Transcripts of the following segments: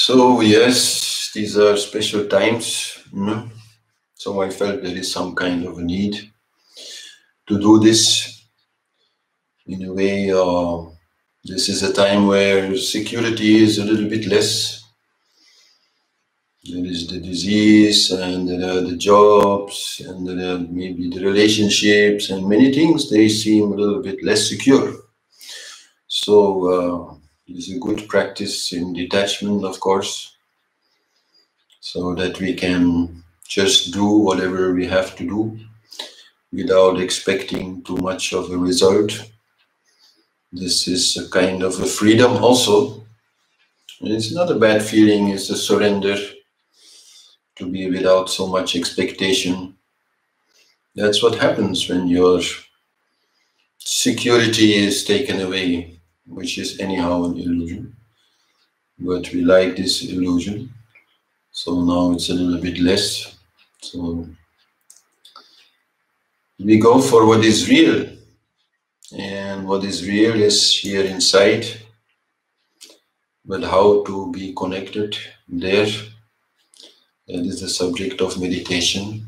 So yes, these are special times. So I felt there is some kind of a need to do this in a way. This is a time where security is a little bit less. There is the disease and there are the jobs and there are maybe the relationships and many things, they seem a little bit less secure. So it's a good practice in detachment, of course, so that we can just do whatever we have to do without expecting too much of a result. This is a kind of a freedom also. And it's not a bad feeling, it's a surrender to be without so much expectation. That's what happens when your security is taken away, which is anyhow an illusion. But we like this illusion. So now it's a little bit less. So we go for what is real. And what is real is here inside. But how to be connected there, that is the subject of meditation.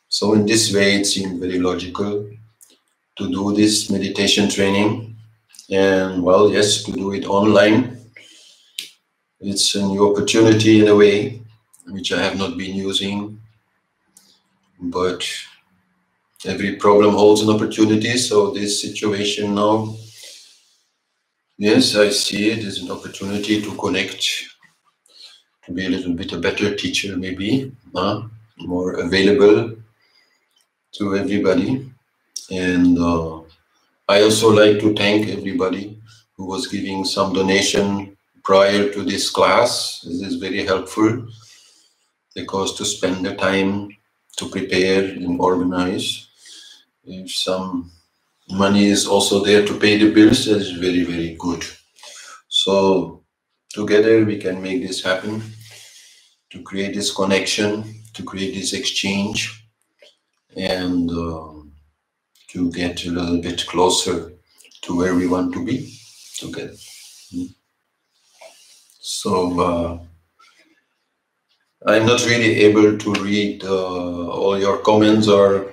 So in this way, it seemed very logical to do this meditation training. And well, yes, to do it online. It's a new opportunity in a way, which I have not been using. But every problem holds an opportunity. So this situation now, yes, I see it as an opportunity to connect, to be a little bit a better teacher maybe, more available to everybody. And I also like to thank everybody who was giving some donation prior to this class. This is very helpful because to spend the time to prepare and organize, if some money is also there to pay the bills, that is very, very good. So together we can make this happen, to create this connection, to create this exchange, and to get a little bit closer to where we want to be together. So I'm not really able to read all your comments or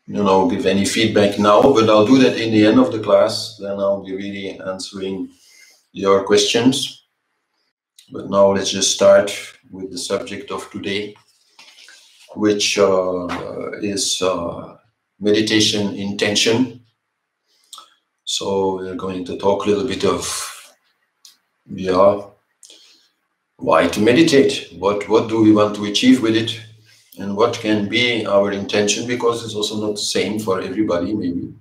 give any feedback now, but I'll do that in the end of the class. Then I'll be really answering your questions. But now let's just start with the subject of today, which is meditation intention. So we're going to talk a little bit of, why to meditate? What do we want to achieve with it? And what can be our intention? Because it's also not the same for everybody, maybe.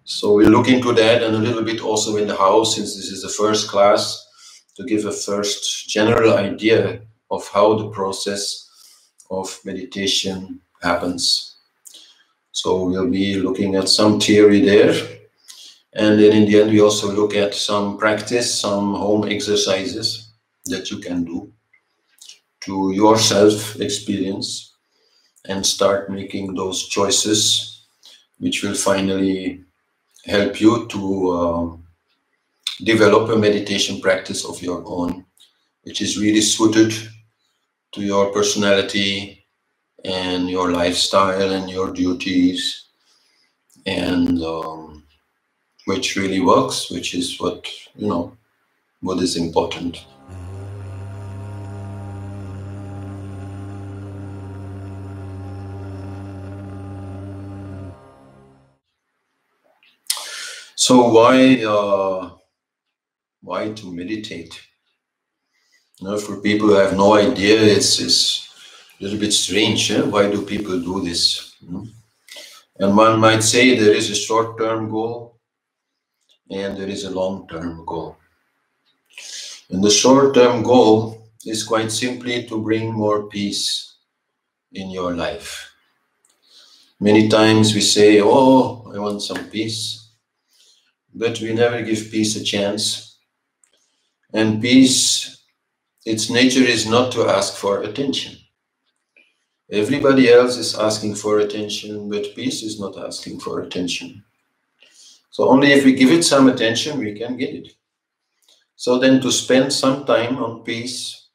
So we'll look into that and a little bit also in the house, since this is the first class, to give a first general idea of how the process of meditation happens. So we'll be looking at some theory there. And then in the end, we also look at some practice, some home exercises that you can do to yourself experience and start making those choices, which will finally help you to develop a meditation practice of your own, which is really suited to your personality and your lifestyle and your duties, and which really works, which is what is important. So why to meditate? For people who have no idea, it's a little bit strange. Why do people do this? And one might say there is a short-term goal and there is a long-term goal. And the short-term goal is quite simply to bring more peace in your life. Many times we say, oh, I want some peace, but we never give peace a chance. And peace, its nature is not to ask for attention. Everybody else is asking for attention, but peace is not asking for attention. So only if we give it some attention, we can get it. So then to spend some time on peace,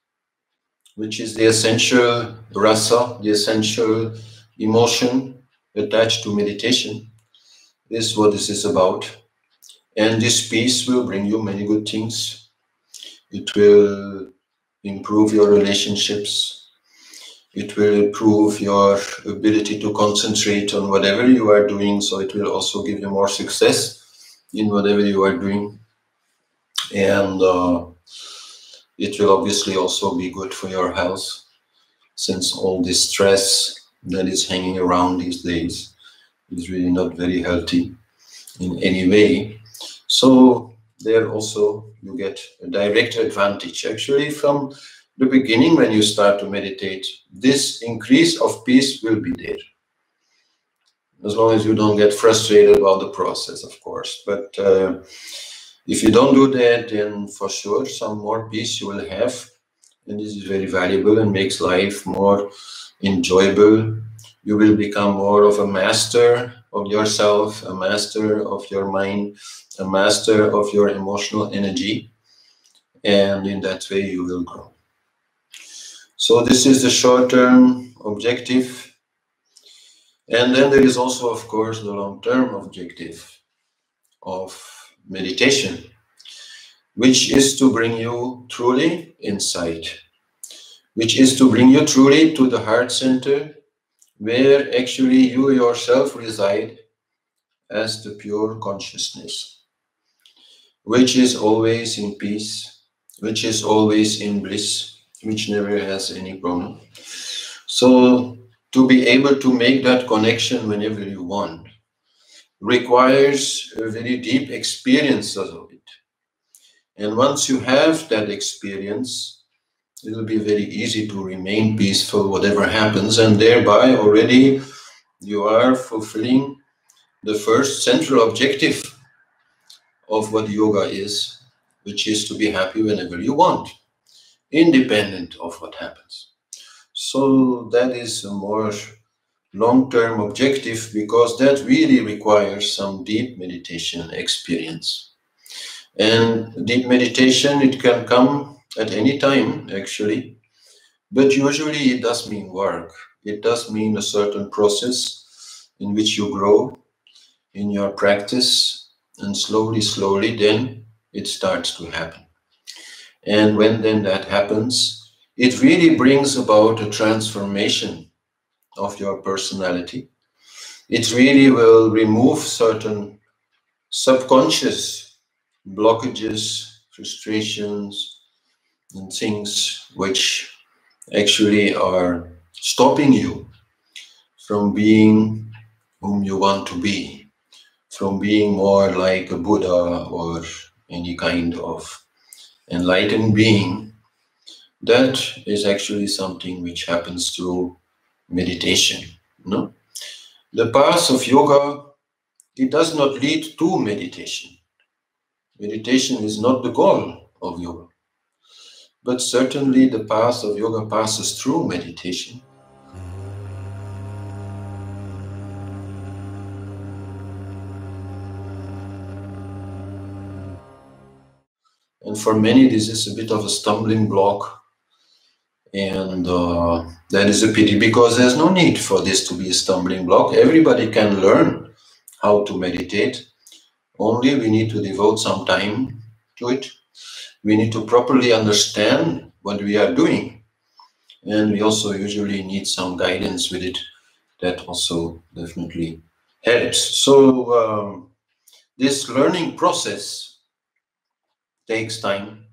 which is the essential rasa, the essential emotion attached to meditation, is what this is about. And this peace will bring you many good things. It will improve your relationships. It will improve your ability to concentrate on whatever you are doing. So it will also give you more success in whatever you are doing. And it will obviously also be good for your health, since all this stress that is hanging around these days is really not very healthy in any way. So there also you get a direct advantage. Actually, from the beginning, when you start to meditate, this increase of peace will be there. As long as you don't get frustrated about the process, of course. But if you don't do that, then for sure some more peace you will have. And this is very valuable and makes life more enjoyable. You will become more of a master of yourself, a master of your mind, a master of your emotional energy. And in that way you will grow. So this is the short-term objective. And then there is also, of course, the long-term objective of meditation, which is to bring you truly inside, which is to bring you truly to the heart center, where actually you yourself reside as the pure consciousness, which is always in peace, which is always in bliss, which never has any problem. So to be able to make that connection whenever you want requires a very deep experience of it. And once you have that experience, it will be very easy to remain peaceful whatever happens, and thereby already you are fulfilling the first central objective of what yoga is, which is to be happy whenever you want, independent of what happens. So that is a more long-term objective, because that really requires some deep meditation experience. And deep meditation, it can come at any time, actually, but usually it does mean work. It does mean a certain process in which you grow in your practice, and slowly, then it starts to happen. And when then that happens, it really brings about a transformation of your personality. It really will remove certain subconscious blockages, frustrations, and things which actually are stopping you from being whom you want to be, from being more like a Buddha or any kind of enlightened being. That is actually something which happens through meditation. No? The path of yoga, it does not lead to meditation. Meditation is not the goal of yoga. But certainly the path of yoga passes through meditation. And for many, this is a bit of a stumbling block. And that is a pity, because there's no need for this to be a stumbling block. Everybody can learn how to meditate. Only we need to devote some time to it. We need to properly understand what we are doing. And we also usually need some guidance with it. That also definitely helps. So this learning process takes time.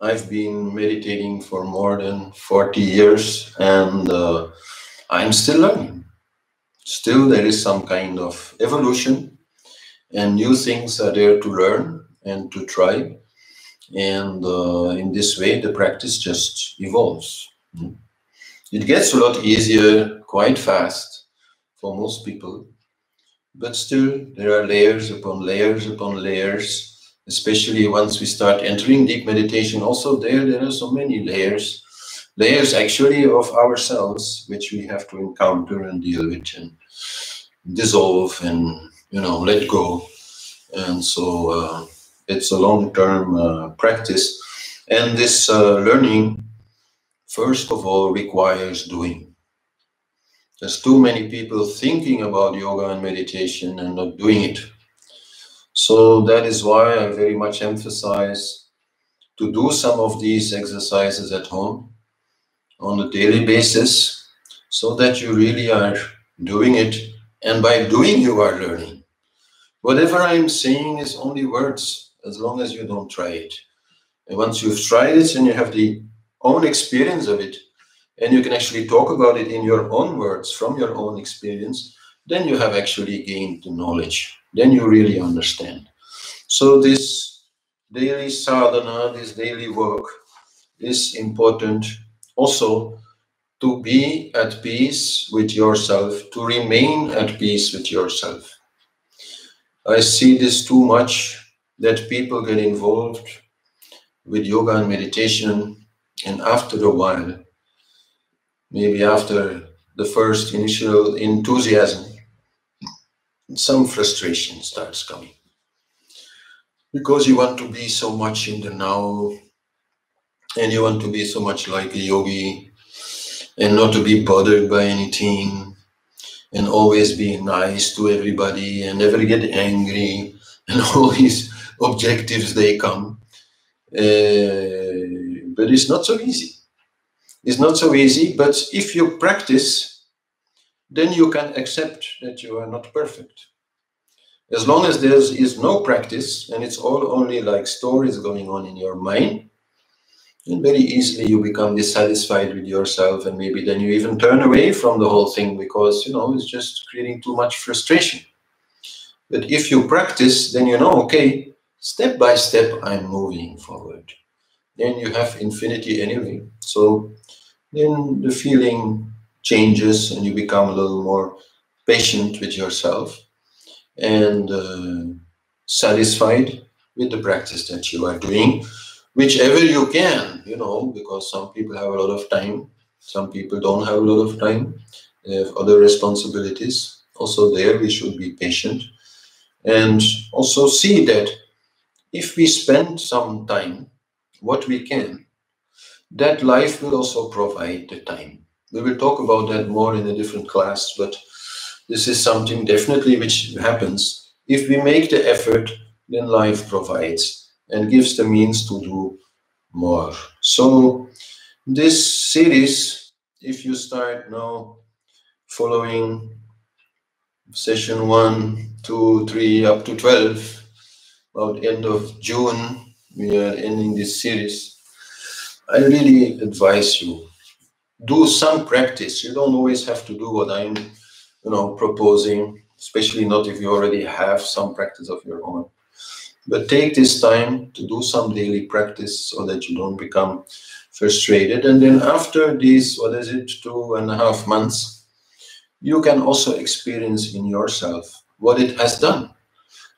I've been meditating for more than 40 years, and I'm still learning. Still, there is some kind of evolution, and new things are there to learn and to try. And in this way, the practice just evolves. It gets a lot easier quite fast for most people, but still there are layers upon layers upon layers. Especially once we start entering deep meditation, also there are so many layers actually of ourselves, which we have to encounter and deal with and dissolve and, let go. And so It's a long-term practice. And this learning, first of all, requires doing. There's too many people thinking about yoga and meditation and not doing it. So that is why I very much emphasize to do some of these exercises at home on a daily basis, so that you really are doing it. And by doing, you are learning. Whatever I'm saying is only words, as long as you don't try it. And once you've tried it and you have the own experience of it, and you can actually talk about it in your own words, from your own experience, then you have actually gained the knowledge. Then you really understand. So this daily sadhana, this daily work, is important also to be at peace with yourself, to remain at peace with yourself. I see this too much, that people get involved with yoga and meditation, and after a while, maybe after the first initial enthusiasm, some frustration starts coming. Because you want to be so much in the now, and you want to be so much like a yogi, and not to be bothered by anything, and always be nice to everybody, and never get angry, and all these objectives, they come. But it's not so easy. It's not so easy, but if you practice, then you can accept that you are not perfect. As long as there is no practice, and it's all only like stories going on in your mind, then very easily you become dissatisfied with yourself, and maybe then you even turn away from the whole thing, because, you know, it's just creating too much frustration. But if you practice, then you know, okay, step by step, I'm moving forward. Then you have infinity anyway. So then the feeling changes, and you become a little more patient with yourself, and satisfied with the practice that you are doing, whichever you can, you know, because some people have a lot of time, some people don't have a lot of time, they have other responsibilities. Also there we should be patient, and also see that if we spend some time, what we can, that life will also provide the time. We will talk about that more in a different class, but this is something definitely which happens. If we make the effort, then life provides and gives the means to do more. So this series, if you start now following session 1, 2, 3, up to 12, about end of June, we are ending this series. I really advise you, do some practice. You don't always have to do what I'm, proposing, especially not if you already have some practice of your own. But take this time to do some daily practice so that you don't become frustrated. And then after these, 2.5 months, you can also experience in yourself what it has done.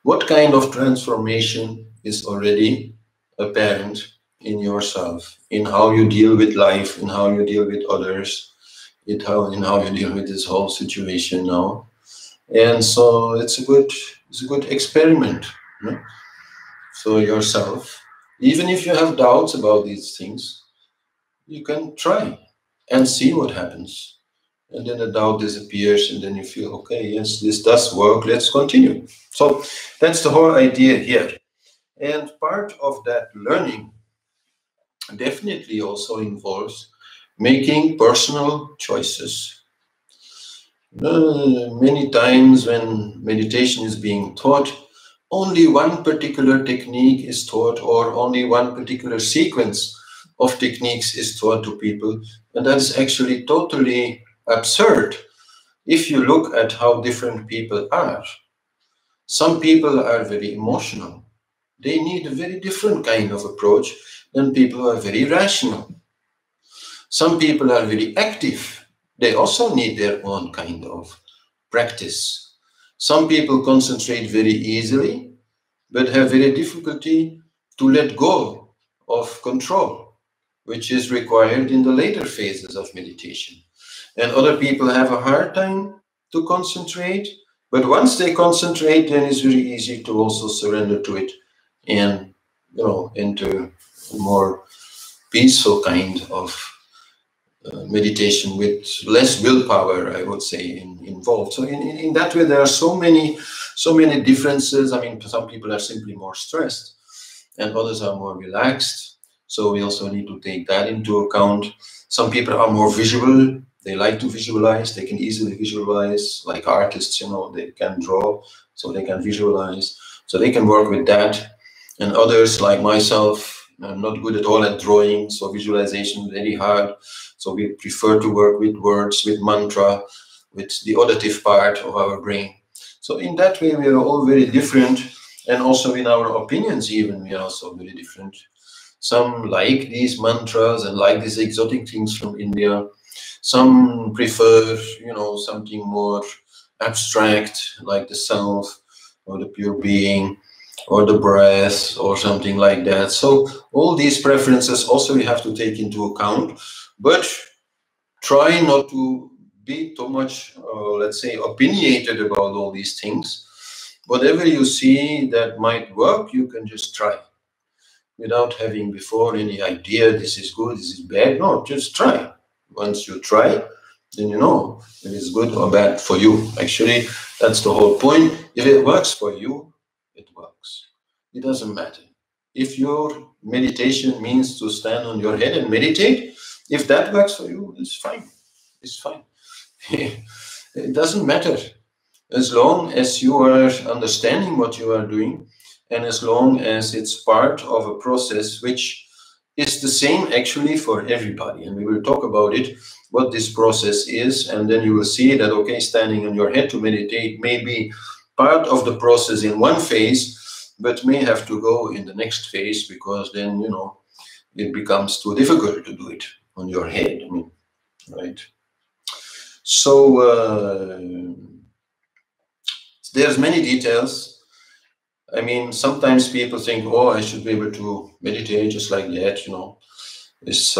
What kind of transformation is already apparent in yourself, in how you deal with life, in how you deal with others, in how you deal with this whole situation now. And so it's a good experiment. So yourself, even if you have doubts about these things, you can try and see what happens. And then the doubt disappears, and then you feel, okay, yes, this does work, let's continue. So that's the whole idea here. And part of that learning definitely also involves making personal choices. Many times when meditation is being taught, only one particular technique is taught, or only one particular sequence of techniques is taught to people. And that is actually totally absurd if you look at how different people are. Some people are very emotional. They need a very different kind of approach than people who are very rational. Some people are very active. They also need their own kind of practice. Some people concentrate very easily, but have very difficulty to let go of control, which is required in the later phases of meditation. And other people have a hard time to concentrate, but once they concentrate, then it's very easy to also surrender to it and, you know, into more peaceful kind of meditation with less willpower, I would say, involved. So in that way, there are so many differences. I mean, some people are simply more stressed and others are more relaxed. So we also need to take that into account. Some people are more visual. They like to visualize. They can easily visualize, like artists, you know, they can draw, so they can visualize. So they can work with that. And others, like myself, I'm not good at all at drawing, so visualization is very hard. So we prefer to work with words, with mantra, with the auditive part of our brain. So in that way, we are all very different. And also in our opinions, even, we are also very different. Some like these mantras and like these exotic things from India. Some prefer, you know, something more abstract, like the self or the pure being or the breath or something like that. So all these preferences also we have to take into account, but try not to be too much, let's say, opinionated about all these things. Whatever you see that might work, you can just try without having before any idea, this is good, this is bad. No, just try. Once you try, then you know if it's good or bad for you. Actually, that's the whole point. If it works for you, it works. It doesn't matter. If your meditation means to stand on your head and meditate, if that works for you, it's fine. It's fine. It doesn't matter. As long as you are understanding what you are doing, and as long as it's part of a process which is the same actually for everybody. And we will talk about it, what this process is, and then you will see that, okay, standing on your head to meditate may be part of the process in one phase, but may have to go in the next phase, because then, you know, it becomes too difficult to do it on your head. I mean, right? So there's many details. I mean, sometimes people think, oh, I should be able to meditate just like that, you know. It's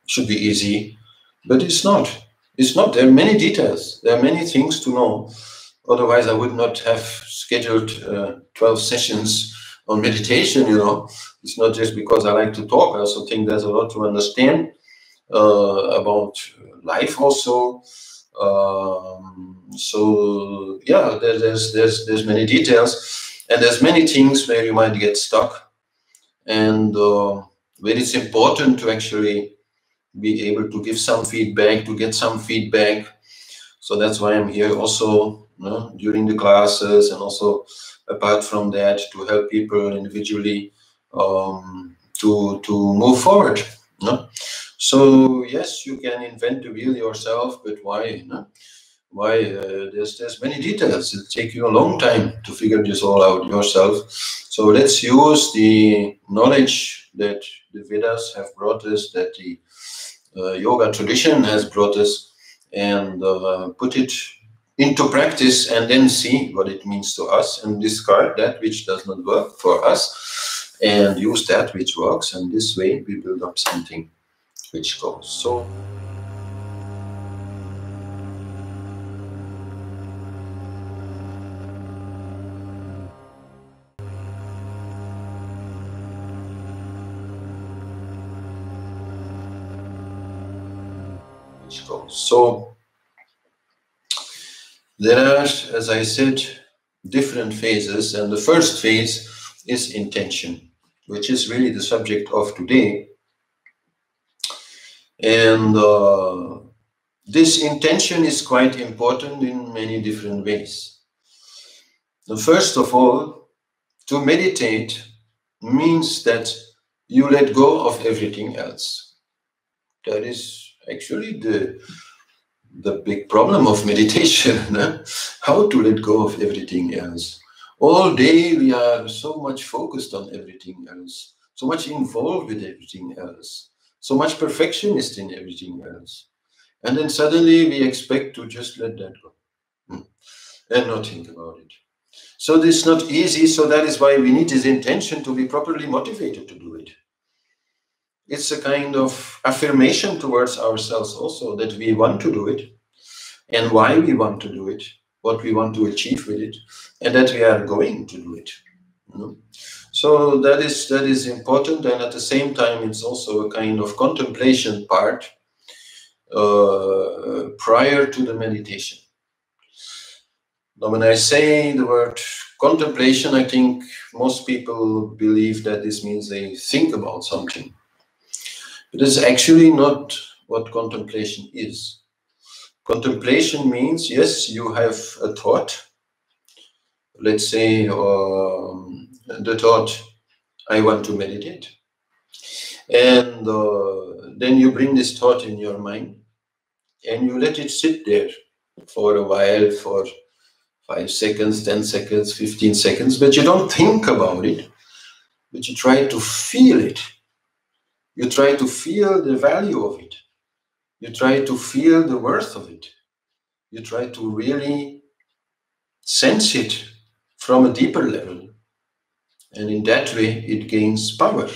should be easy, but it's not. It's not. There are many details. There are many things to know. Otherwise, I would not have scheduled 12 sessions on meditation, you know. It's not just because I like to talk. I also think there's a lot to understand about life also. So yeah, there's many details. And there's many things where you might get stuck, and where it's important to actually be able to give some feedback, to get some feedback. So that's why I'm here also, you know, during the classes, and also apart from that, to help people individually to move forward. You know? So yes, you can invent the wheel yourself, but why? You know? Why? There's many details. It'll take you a long time to figure this all out yourself. So let's use the knowledge that the Vedas have brought us, that the yoga tradition has brought us, and put it into practice, and then see what it means to us, and discard that which does not work for us, and use that which works. And this way we build up something which goes. So. So there are, as I said, different phases, and the first phase is intention, which is really the subject of today. And this intention is quite important in many different ways. And first of all, to meditate means that you let go of everything else. That is actually the big problem of meditation, how to let go of everything else. All day we are so much focused on everything else, so much involved with everything else, so much perfectionist in everything else. And then suddenly we expect to just let that go and not think about it. So this is not easy, so that is why we need this intention to be properly motivated to do it. It's a kind of affirmation towards ourselves also, that we want to do it, and why we want to do it, what we want to achieve with it, and that we are going to do it. You know? So that is important, and at the same time, it's also a kind of contemplation part prior to the meditation. Now, when I say the word contemplation, I think most people believe that this means they think about something. But it's actually not what contemplation is. Contemplation means, yes, you have a thought. Let's say the thought, I want to meditate. And then you bring this thought in your mind and you let it sit there for a while, for 5 seconds, 10 seconds, 15 seconds, but you don't think about it, but you try to feel it. You try to feel the value of it. You try to feel the worth of it. You try to really sense it from a deeper level. And in that way, it gains power.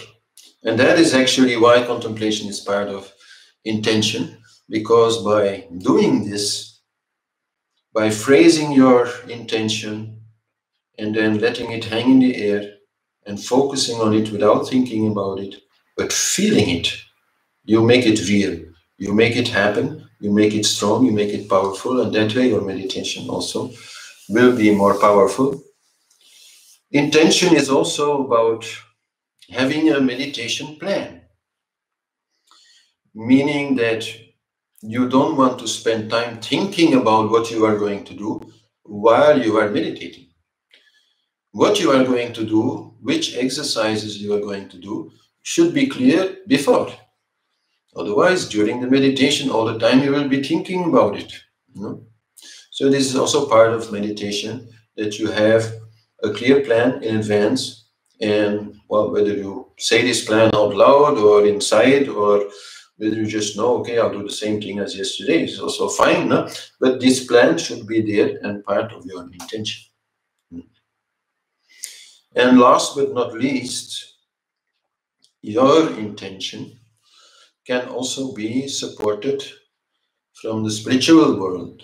And that is actually why contemplation is part of intention, because by doing this, by phrasing your intention and then letting it hang in the air and focusing on it without thinking about it, but feeling it, you make it real. You make it happen, you make it strong, you make it powerful, and that way your meditation also will be more powerful. Intention is also about having a meditation plan, meaning that you don't want to spend time thinking about what you are going to do while you are meditating. What you are going to do, which exercises you are going to do, should be clear before. Otherwise, during the meditation, all the time you will be thinking about it. So this is also part of meditation, that you have a clear plan in advance. And well, whether you say this plan out loud or inside, or whether you just know, okay, I'll do the same thing as yesterday, is also fine. No? But this plan should be there and part of your intention. And last but not least, your intention can also be supported from the spiritual world.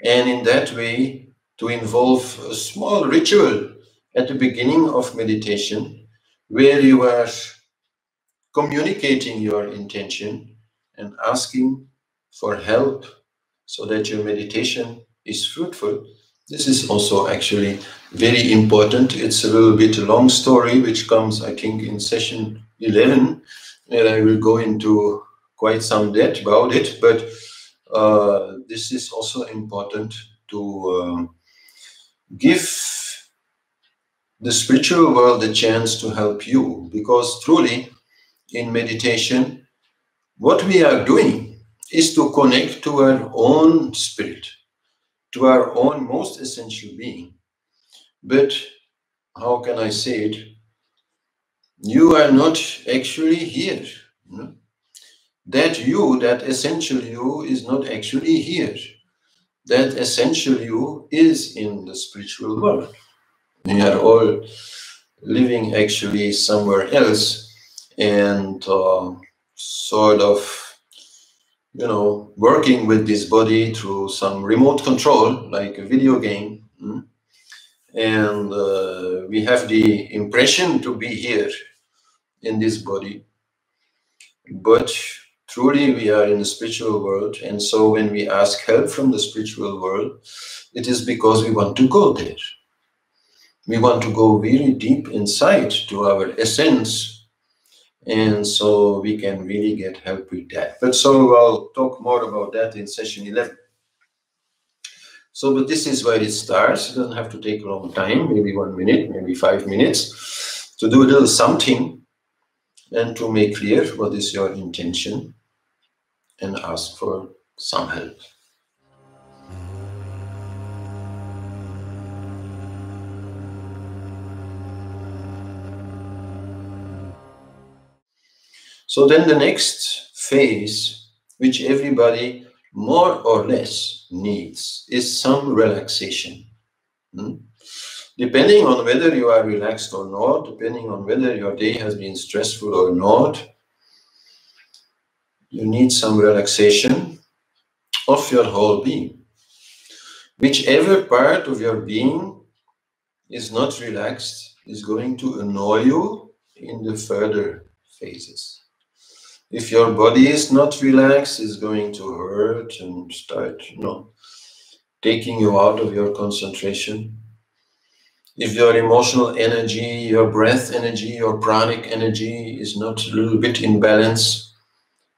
And in that way, to involve a small ritual at the beginning of meditation, where you are communicating your intention and asking for help so that your meditation is fruitful. This is also actually very important. It's a little bit a long story, which comes, I think, in session 11, and I will go into quite some depth about it, but this is also important to give the spiritual world a chance to help you, because truly in meditation, what we are doing is to connect to our own spirit, to our own most essential being. But how can I say it? You are not actually here. That you, that essential you, is not actually here. That essential you is in the spiritual world. We are all living actually somewhere else, and sort of, working with this body through some remote control, like a video game. And we have the impression to be here in this body, but truly we are in the spiritual world. And so when we ask help from the spiritual world, it is because we want to go there. We want to go really deep inside to our essence, and so we can really get help with that. But so I'll talk more about that in session 11. So, but this is where it starts. It doesn't have to take a long time, maybe 1 minute, maybe 5 minutes, to do a little something and to make clear what is your intention and ask for some help. So then the next phase, which everybody more or less needs, is some relaxation. Depending on whether you are relaxed or not, depending on whether your day has been stressful or not, you need some relaxation of your whole being. Whichever part of your being is not relaxed, is going to annoy you in the further phases. If your body is not relaxed, it's going to hurt and start, taking you out of your concentration. If your emotional energy, your breath energy, your pranic energy is not a little bit in balance,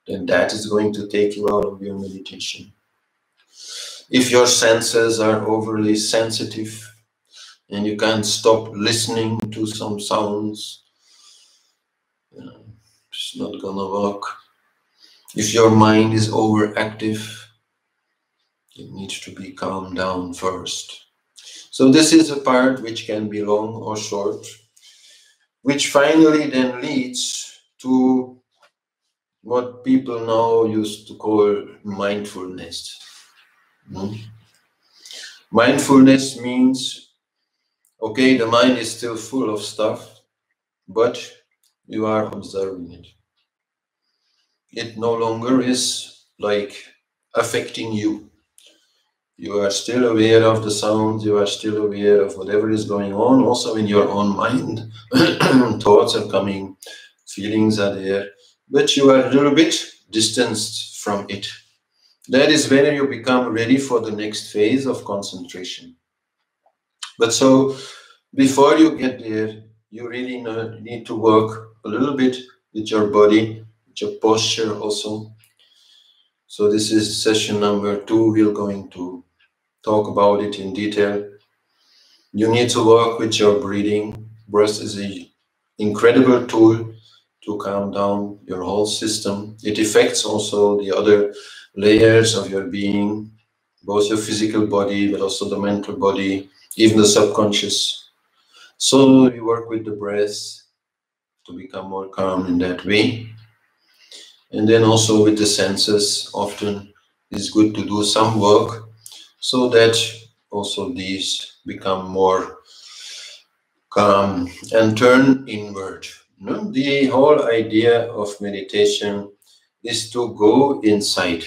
then that is going to take you out of your meditation. If your senses are overly sensitive and you can't stop listening to some sounds, it's not gonna work. If your mind is overactive, it needs to be calmed down first. So this is a part which can be long or short, which finally then leads to what people now used to call mindfulness. Mindfulness means, okay, the mind is still full of stuff, but you are observing it. It no longer is like affecting you. You are still aware of the sounds, you are still aware of whatever is going on, also in your own mind. Thoughts are coming, feelings are there, but you are a little bit distanced from it. That is when you become ready for the next phase of concentration. But so, before you get there, you really need to work a little bit with your body, with your posture also. So this is session number 2. We're going to talk about it in detail. You need to work with your breathing. Breath is an incredible tool to calm down your whole system. It affects also the other layers of your being, both your physical body, but also the mental body, even the subconscious. So you work with the breath to become more calm in that way. And then also with the senses, often it's good to do some work so that also these become more calm and turn inward. The whole idea of meditation is to go inside.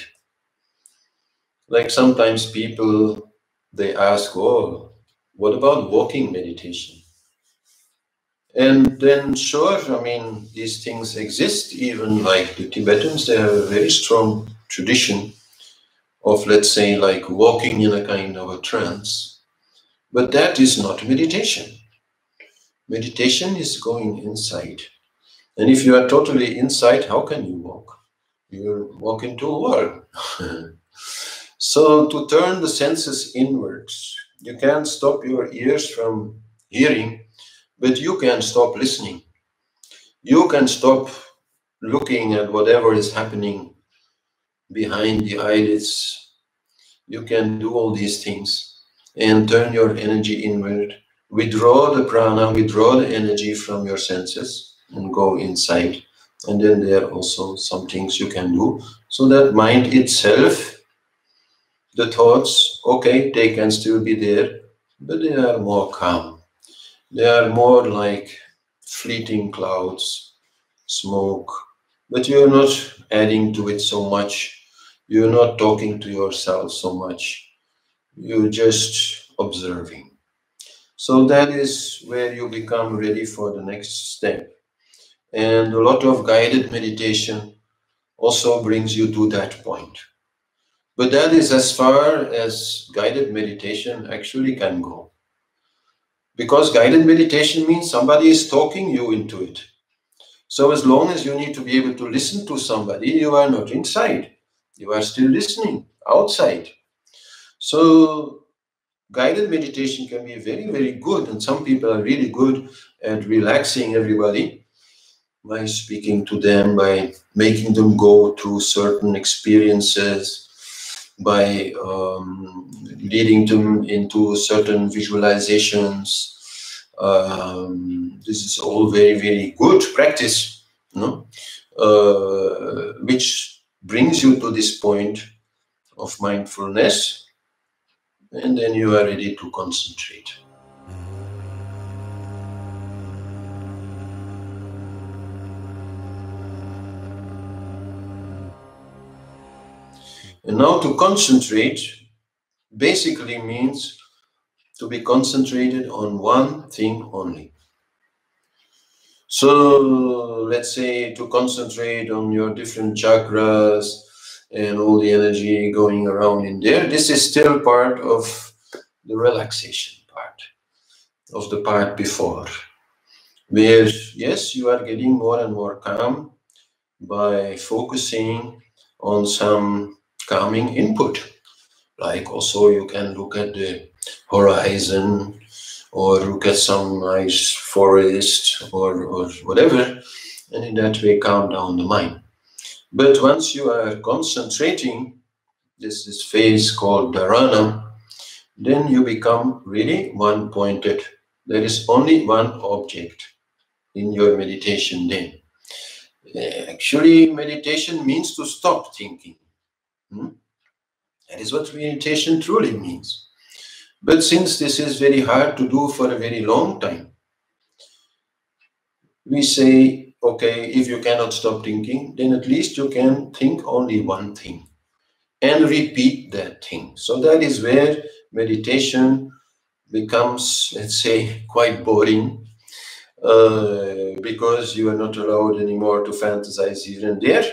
Like sometimes people, they ask, oh, what about walking meditation? And then sure, these things exist, even like the Tibetans, they have a very strong tradition of, let's say, like walking in a kind of a trance. But that is not meditation. Meditation is going inside. And if you are totally inside, how can you walk? You walk into a wall. So to turn the senses inwards, you can't stop your ears from hearing, but you can stop listening. You can stop looking at whatever is happening behind the eyelids. You can do all these things and turn your energy inward. Withdraw the prana, withdraw the energy from your senses and go inside. And then there are also some things you can do so that mind itself, the thoughts, okay, they can still be there, but they are more calm. They are more like fleeting clouds, smoke, but you're not adding to it so much. You're not talking to yourself so much. You're just observing. So that is where you become ready for the next step. And a lot of guided meditation also brings you to that point. But that is as far as guided meditation actually can go. Because guided meditation means somebody is talking you into it. So as long as you need to be able to listen to somebody, you are not inside. You are still listening outside. So guided meditation can be very, very good. And some people are really good at relaxing everybody by speaking to them, by making them go through certain experiences, by leading them into certain visualizations. This is all very, very good practice, which brings you to this point of mindfulness, and then you are ready to concentrate. And now to concentrate basically means to be concentrated on one thing only. So let's say to concentrate on your different chakras and all the energy going around in there, this is still part of the relaxation part, of the part before, where yes, you are getting more and more calm by focusing on some calming input. Like also you can look at the horizon or look at some nice forest or whatever, and in that way calm down the mind. But once you are concentrating, this is phase called dharana, then you become really one-pointed. There is only one object in your meditation then. Actually, meditation means to stop thinking. That is what meditation truly means. But since this is very hard to do for a very long time, we say, okay, if you cannot stop thinking, then at least you can think only one thing and repeat that thing. So that is where meditation becomes, let's say, quite boring, because you are not allowed anymore to fantasize here and there.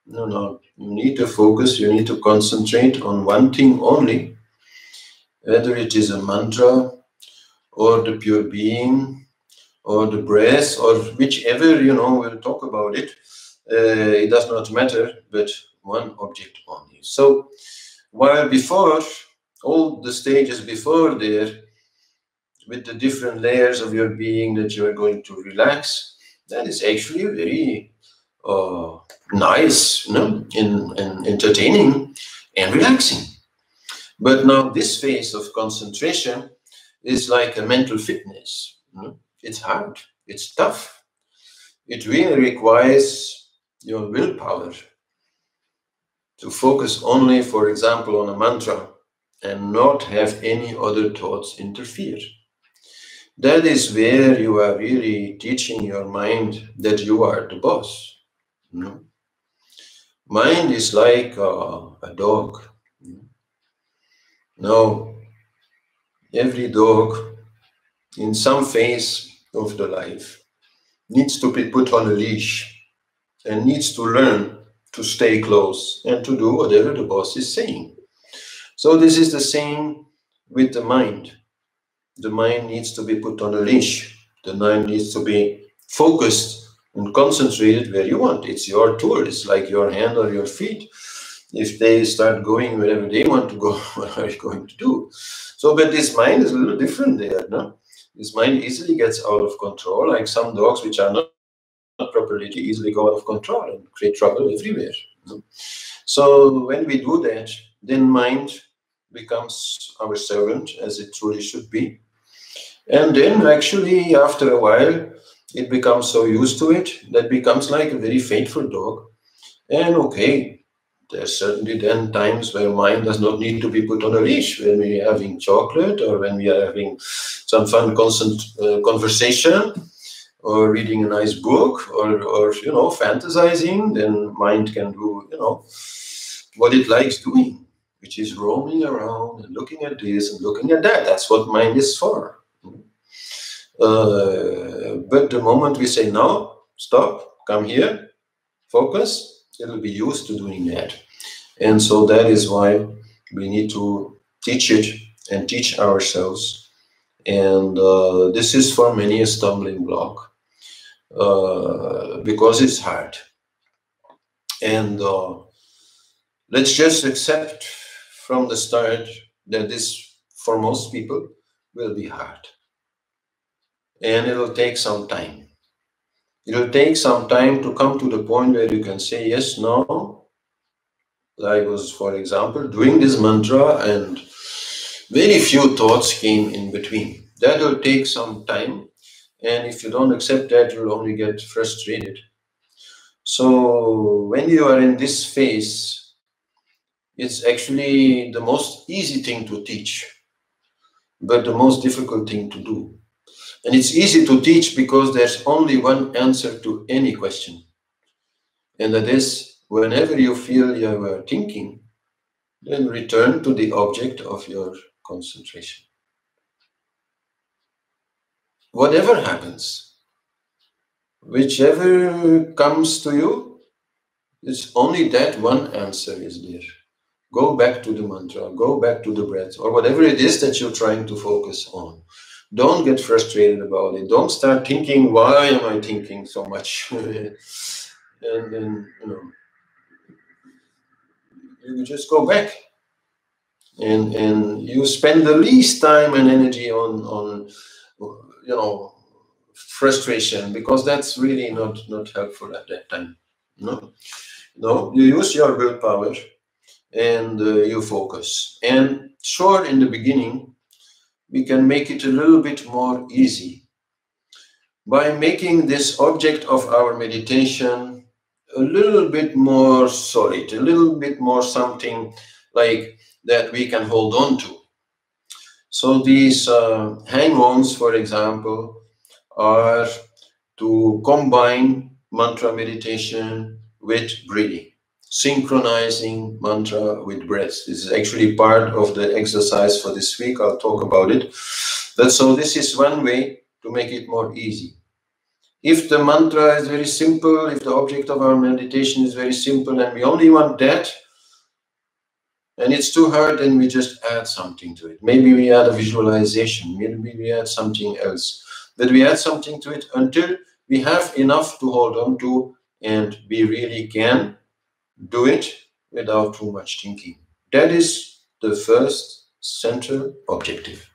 No, you need to focus, you need to concentrate on one thing only, whether it is a mantra or the pure being or the breath or whichever, we'll talk about it. It does not matter, but one object only. So while before, all the stages before there, with the different layers of your being that you are going to relax, that is actually very nice, and entertaining and relaxing. But now this phase of concentration is like a mental fitness. It's hard, it's tough. It really requires your willpower to focus only, for example, on a mantra and not have any other thoughts interfere. That is where you are really teaching your mind that you are the boss. Mind is like a dog. Now, every dog in some phase of the life needs to be put on a leash and needs to learn to stay close and to do whatever the boss is saying. So this is the same with the mind. The mind needs to be put on a leash. The mind needs to be focused and concentrated where you want. It's your tool. It's like your hand or your feet. If they start going wherever they want to go, what are you going to do? So, but this mind is a little different there, no? This mind easily gets out of control, like some dogs which are not properly easily go out of control and create trouble everywhere. So when we do that, then mind becomes our servant, as it truly should be. And then actually, after a while, it becomes so used to it that becomes like a very faithful dog. And okay, there's certainly then times where mind does not need to be put on a leash, when we are having chocolate or when we are having some fun conversation or reading a nice book or fantasizing, then mind can do, what it likes doing, which is roaming around and looking at this and looking at that. That's what mind is for. But the moment we say, no, stop, come here, focus, it'll be used to doing that. And so that is why we need to teach it and teach ourselves. And this is for many a stumbling block, because it's hard. And let's just accept from the start that this, for most people, will be hard. And it'll take some time. It'll take some time to come to the point where you can say, yes, no. I was, for example, doing this mantra and very few thoughts came in between. That will take some time. And if you don't accept that, you'll only get frustrated. So when you are in this phase, it's actually the most easy thing to teach, but the most difficult thing to do. And it's easy to teach because there's only one answer to any question. And that is, whenever you feel you are thinking, then return to the object of your concentration. Whatever happens, Whichever comes to you, it's only that one answer is there. Go back to the mantra, go back to the breath, or whatever it is that you're trying to focus on. Don't get frustrated about it. Don't start thinking, why am I thinking so much? And then, you just go back. And you spend the least time and energy on frustration, because that's really not helpful at that time. No, you use your willpower and you focus. And sure, in the beginning, we can make it a little bit more easy by making this object of our meditation a little bit more solid, a little bit more something like that we can hold on to. So these hang-ons, for example, are to combine mantra meditation with breathing, synchronizing mantra with breath. This is actually part of the exercise for this week. I'll talk about it. But so this is one way to make it more easy. If the mantra is very simple, if the object of our meditation is very simple and we only want that, and it's too hard, then we just add something to it. Maybe we add a visualization, maybe we add something else. But we add something to it until we have enough to hold on to and we really can do it without too much thinking. That is the first central objective.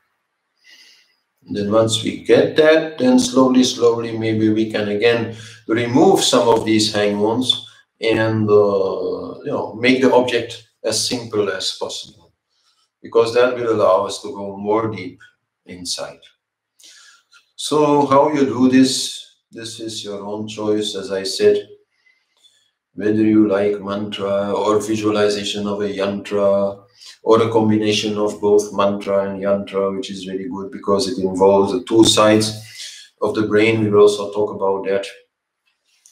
And then once we get that, then slowly, maybe we can again remove some of these hang-ons and make the object as simple as possible, because that will allow us to go more deep inside. So how you do this is your own choice, as I said. Whether you like mantra or visualization of a yantra, or a combination of both mantra and yantra, which is very good because it involves the two sides of the brain. We will also talk about that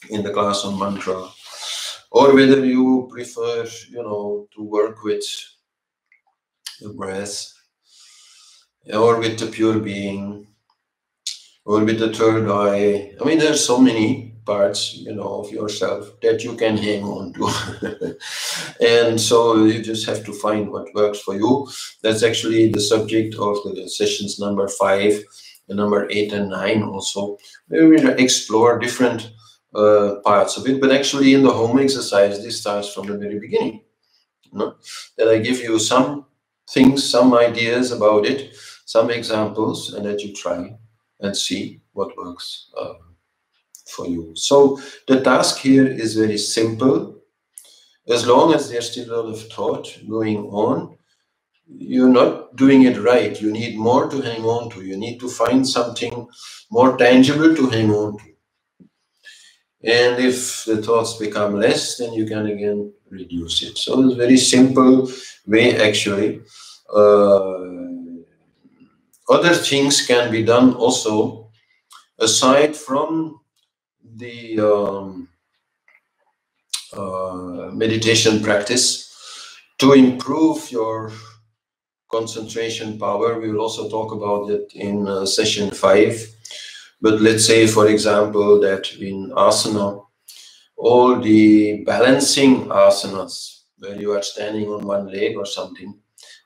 in the class on mantra. Or whether you prefer, to work with the breath, or with the pure being, or with the third eye. I mean, there's so many parts, of yourself that you can hang on to. And so you just have to find what works for you. That's actually the subject of the sessions number 5, and number 8 and 9 also, where we explore different parts of it. But actually in the home exercise, this starts from the very beginning. That I give you some things, some ideas about it, some examples, and that you try and see what works for you. So the task here is very simple. As long as there's still a lot of thought going on, you're not doing it right. You need more to hang on to. You need to find something more tangible to hang on to. And if the thoughts become less, then you can again reduce it. So it's a very simple way, actually. Other things can be done also, aside from the meditation practice, to improve your concentration power. We will also talk about it in session 5. But let's say, for example, that in asana, all the balancing asanas, where you are standing on one leg or something,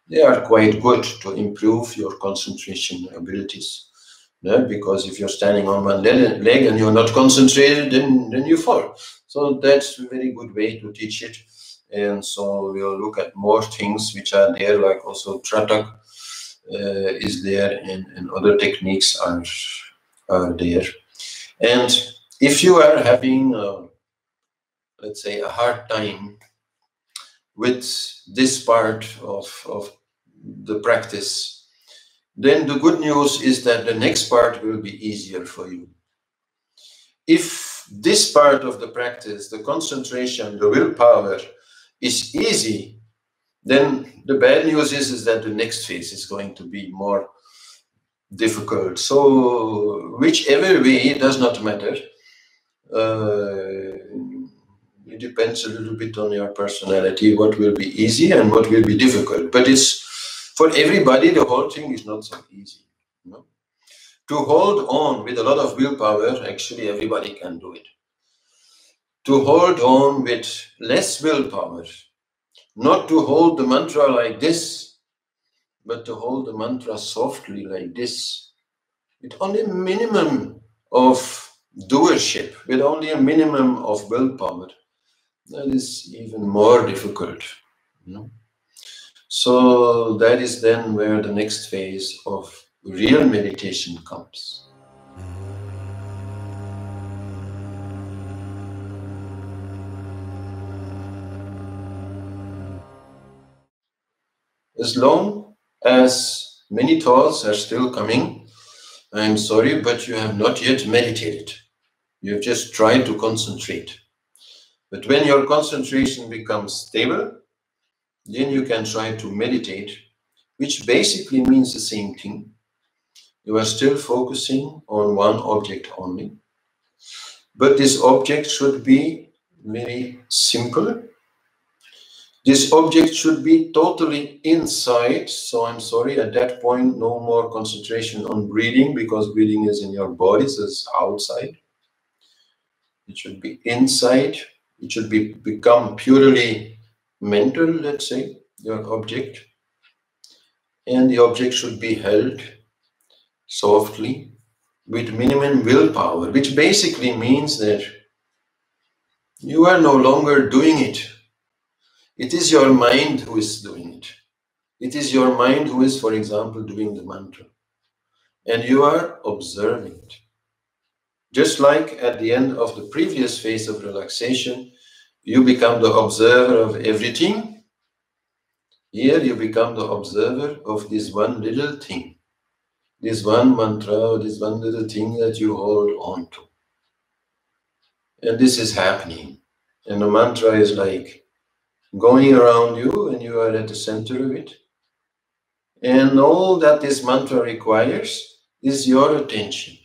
they are quite good to improve your concentration abilities. Because if you're standing on one leg and you're not concentrated, then you fall. So that's a very good way to teach it. And so we'll look at more things which are there, like also Tratak is there, and other techniques are there. And if you are having, let's say, a hard time with this part of the practice, then the good news is that the next part will be easier for you. If this part of the practice, the concentration, the willpower, is easy, then the bad news is that the next phase is going to be more difficult. So whichever way, it does not matter. It depends a little bit on your personality, what will be easy and what will be difficult. But it's for everybody, the whole thing is not so easy. To hold on with a lot of willpower, actually everybody can do it. To hold on with less willpower, not to hold the mantra like this, but to hold the mantra softly like this, with only a minimum of doership, with only a minimum of willpower, that is even more difficult. You know? So that is then where the next phase of real meditation comes. As long as many thoughts are still coming, I'm sorry, but you have not yet meditated. You have just tried to concentrate. But when your concentration becomes stable, then you can try to meditate, which basically means the same thing. You are still focusing on one object only. But this object should be very simple. This object should be totally inside. So I'm sorry, at that point, no more concentration on breathing, because breathing is in your body, so it's outside. It should be inside. It should become purely mental, let's say, your object. And the object should be held softly with minimum willpower, which basically means that you are no longer doing it. It is your mind who is doing it. It is your mind who is, for example, doing the mantra. And you are observing it. Just like at the end of the previous phase of relaxation, you become the observer of everything. Here you become the observer of this one little thing. This one mantra, this one little thing that you hold on to. And this is happening. And the mantra is like going around you, and you are at the center of it. And all that this mantra requires is your attention.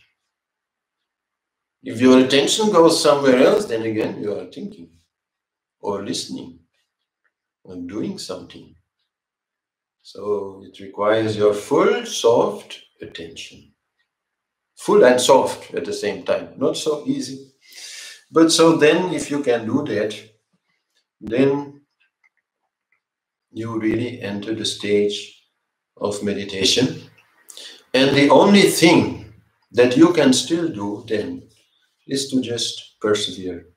If your attention goes somewhere else, then again you are thinking or listening or doing something. So it requires your full, soft attention. Full and soft at the same time. Not so easy. But so then if you can do that, then you really enter the stage of meditation. And the only thing that you can still do then is to just persevere.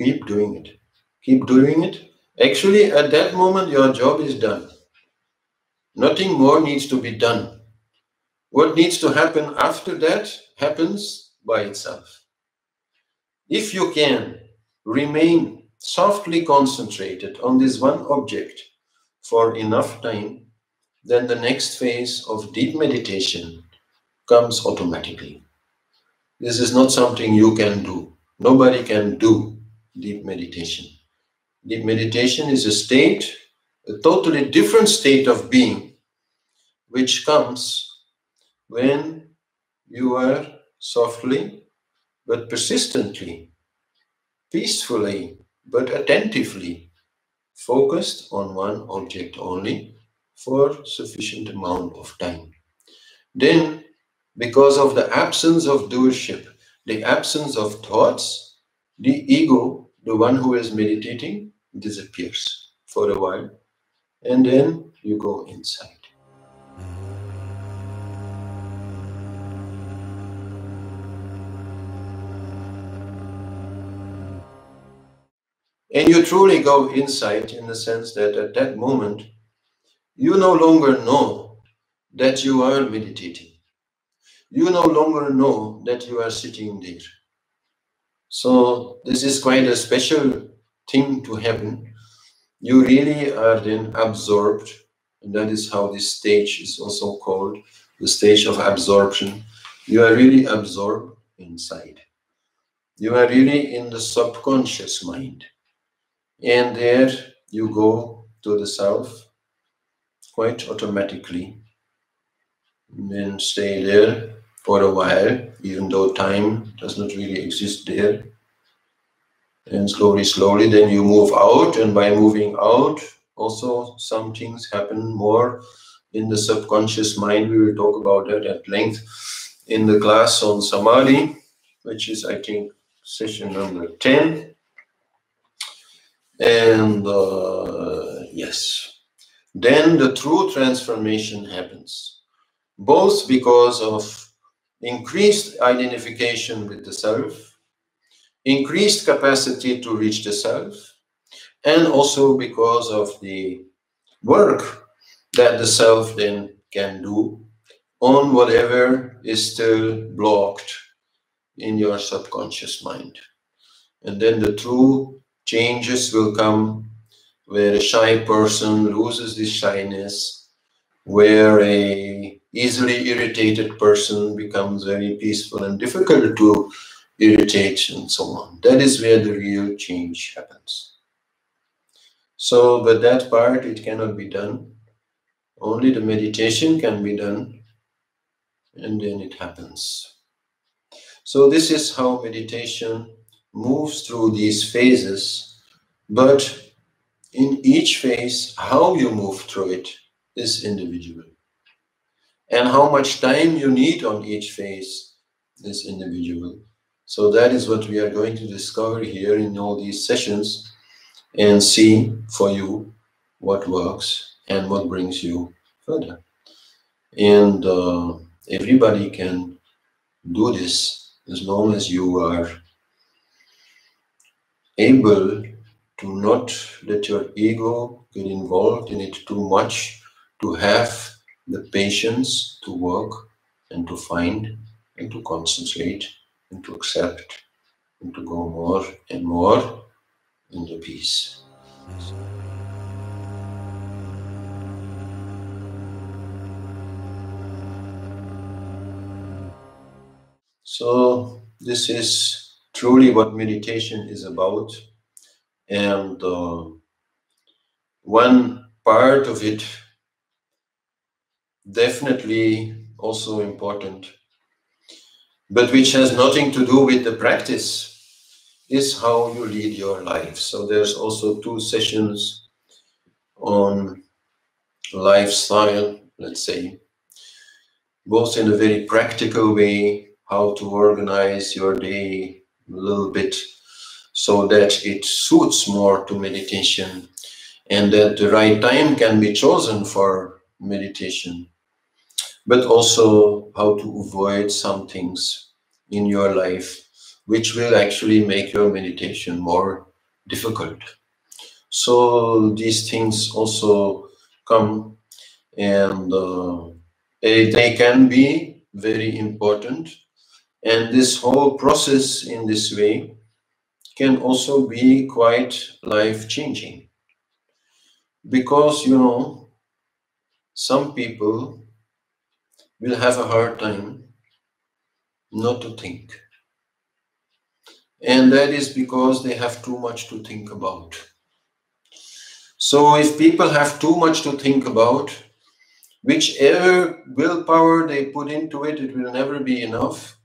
Keep doing it. Keep doing it. Actually, at that moment, your job is done. Nothing more needs to be done. What needs to happen after that happens by itself. If you can remain softly concentrated on this one object for enough time, then the next phase of deep meditation comes automatically. This is not something you can do. Nobody can do deep meditation. Deep meditation is a state, a totally different state of being, which comes when you are softly but persistently, peacefully but attentively focused on one object only for sufficient amount of time. Then, because of the absence of doership, the absence of thoughts, the ego, the one who is meditating, disappears for a while, and then you go inside. And you truly go inside in the sense that at that moment, you no longer know that you are meditating. You no longer know that you are sitting there. So this is quite a special thing to happen. You really are then absorbed, and that is how this stage is also called, the stage of absorption. You are really absorbed inside. You are really in the subconscious mind. And there you go to the self quite automatically. And then stay there for a while, even though time does not really exist there. And slowly, then you move out, and by moving out, also some things happen more in the subconscious mind. We will talk about that at length in the class on Samadhi, which is, I think, session number 10. And yes, then the true transformation happens, both because of increased identification with the self, increased capacity to reach the self, and also because of the work that the self then can do on whatever is still blocked in your subconscious mind. And then the true changes will come, where a shy person loses this shyness, where a easily irritated person becomes very peaceful and difficult to irritate, and so on. That is where the real change happens. So, but that part, it cannot be done. Only the meditation can be done, and then it happens. So this is how meditation moves through these phases, but in each phase, how you move through it is individual. And how much time you need on each phase is individual. So that is what we are going to discover here in all these sessions, and see for you what works and what brings you further. And everybody can do this as long as you are able to not let your ego get involved in it too much, to have the patience to work and to find and to concentrate and to accept and to go more and more in the peace. So this is truly what meditation is about, and one part of it, definitely also important, but which has nothing to do with the practice, is how you lead your life. So there's also 2 sessions on lifestyle, let's say, both in a very practical way, how to organize your day a little bit so that it suits more to meditation, and that the right time can be chosen for meditation, but also how to avoid some things in your life which will actually make your meditation more difficult. So these things also come, and they can be very important. And this whole process in this way can also be quite life-changing. Because, you know, some people will have a hard time not to think. And that is because they have too much to think about. So if people have too much to think about, whichever willpower they put into it, it will never be enough.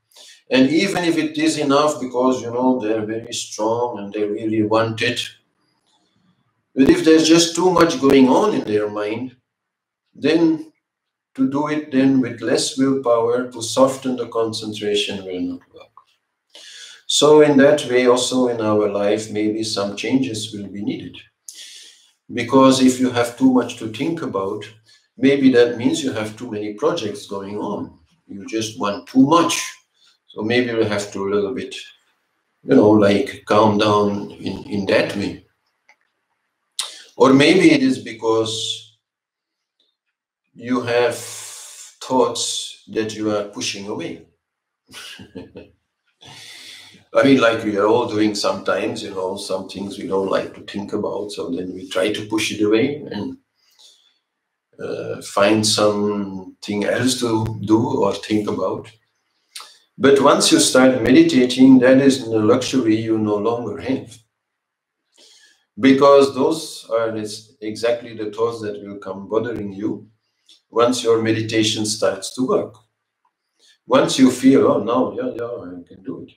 And even if it is enough, because, you know, they're very strong and they really want it, but if there's just too much going on in their mind, then to do it then with less willpower, to soften the concentration, will not work. So in that way also in our life, maybe some changes will be needed. Because if you have too much to think about, maybe that means you have too many projects going on. You just want too much. So maybe we have to a little bit, you know, like calm down in that way. Or maybe it is because you have thoughts that you are pushing away. I mean, like we are all doing sometimes, you know, some things we don't like to think about, so then we try to push it away and find something else to do or think about. But once you start meditating, that is a luxury you no longer have. Because those are exactly the thoughts that will come bothering you once your meditation starts to work. Once you feel, oh, no, yeah, I can do it,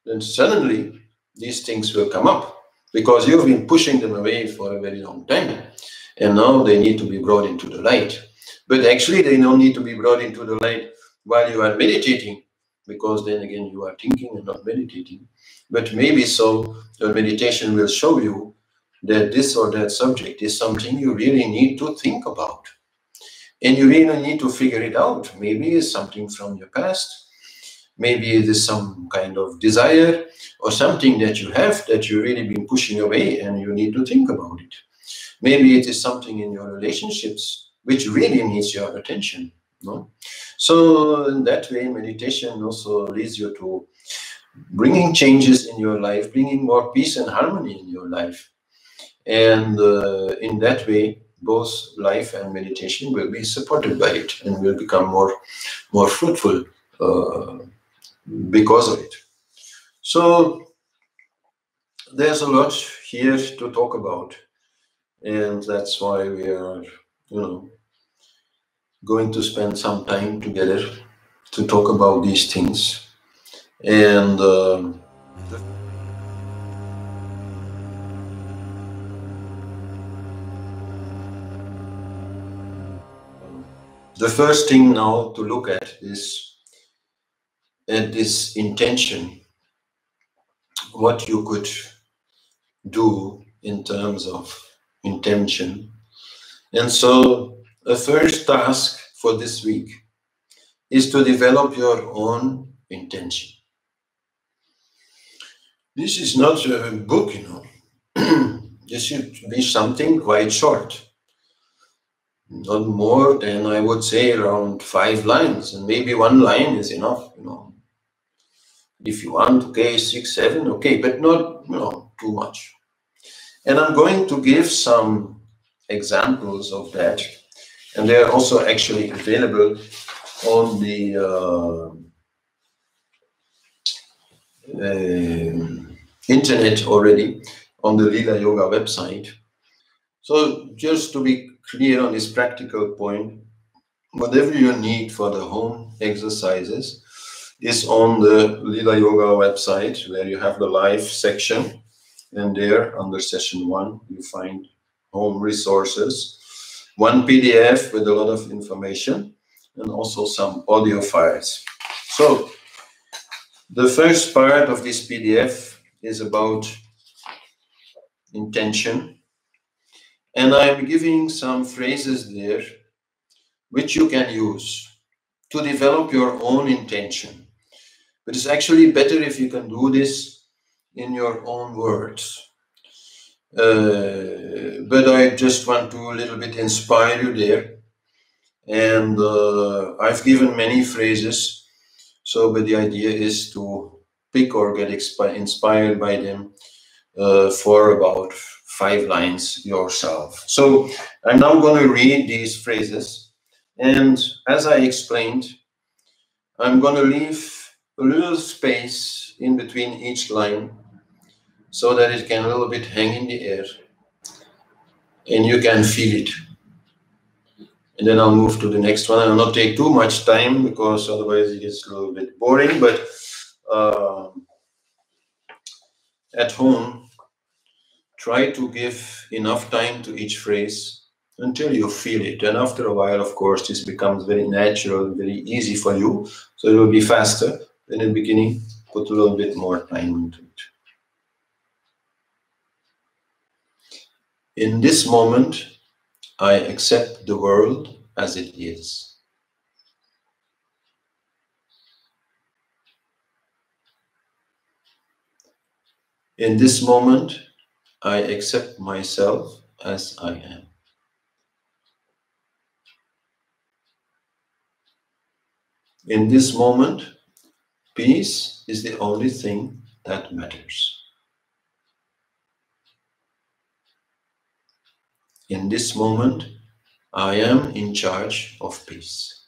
then suddenly these things will come up, because you've been pushing them away for a very long time, and now they need to be brought into the light. But actually, they don't need to be brought into the light while you are meditating, because then again, you are thinking and not meditating. But maybe so, your meditation will show you that this or that subject is something you really need to think about. And you really need to figure it out. Maybe it's something from your past. Maybe it is some kind of desire or something that you have that you really been pushing away and you need to think about it. Maybe it is something in your relationships which really needs your attention. No? So in that way, meditation also leads you to bringing changes in your life, bringing more peace and harmony in your life. And in that way, both life and meditation will be supported by it and will become more fruitful because of it. So there's a lot here to talk about, and that's why we are, going to spend some time together to talk about these things. And the first thing now to look at is at this intention, what you could do in terms of intention. And so the first task for this week is to develop your own intention. This is not a book, This should be something quite short. Not more than, I would say, around 5 lines, and maybe 1 line is enough, If you want, okay, 6, 7, okay, but not, too much. And I'm going to give some examples of that, and they're also actually available on the internet already, on the Lila Yoga website. So just to be clear on this practical point, whatever you need for the home exercises is on the Lila Yoga website, where you have the live section, and there under session 1 you find home resources, 1 PDF with a lot of information, and also some audio files. So the first part of this PDF is about intention, and I'm giving some phrases there which you can use to develop your own intention. But it's actually better if you can do this in your own words. But I just want to a little bit inspire you there. And I've given many phrases, but the idea is to pick or get inspired by them for about 5 lines yourself. So I'm now going to read these phrases, and as I explained, I'm going to leave a little space in between each line so that it can a little bit hang in the air and you can feel it. And then I'll move to the next one. I'll not take too much time because otherwise it gets a little bit boring, but at home, try to give enough time to each phrase until you feel it. And after a while, of course, this becomes very natural, very easy for you. So it will be faster. In the beginning, put a little bit more time into it. In this moment, I accept the world as it is. In this moment, I accept myself as I am. In this moment, peace is the only thing that matters. In this moment, I am in charge of peace.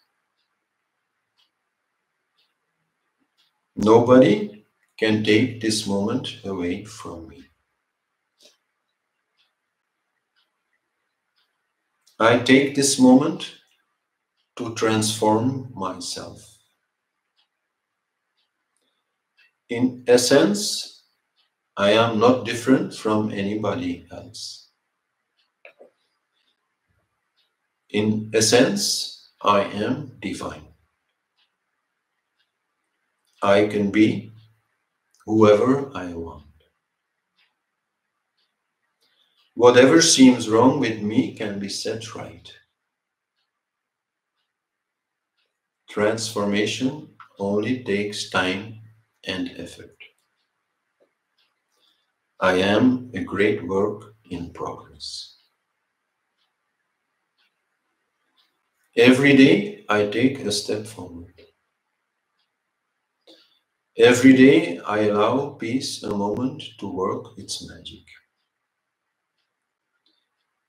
Nobody can take this moment away from me. I take this moment to transform myself. In essence, I am not different from anybody else. In essence, I am divine. I can be whoever I want. Whatever seems wrong with me can be set right. Transformation only takes time and effort. I am a great work in progress. Every day I take a step forward. Every day I allow peace a moment to work its magic.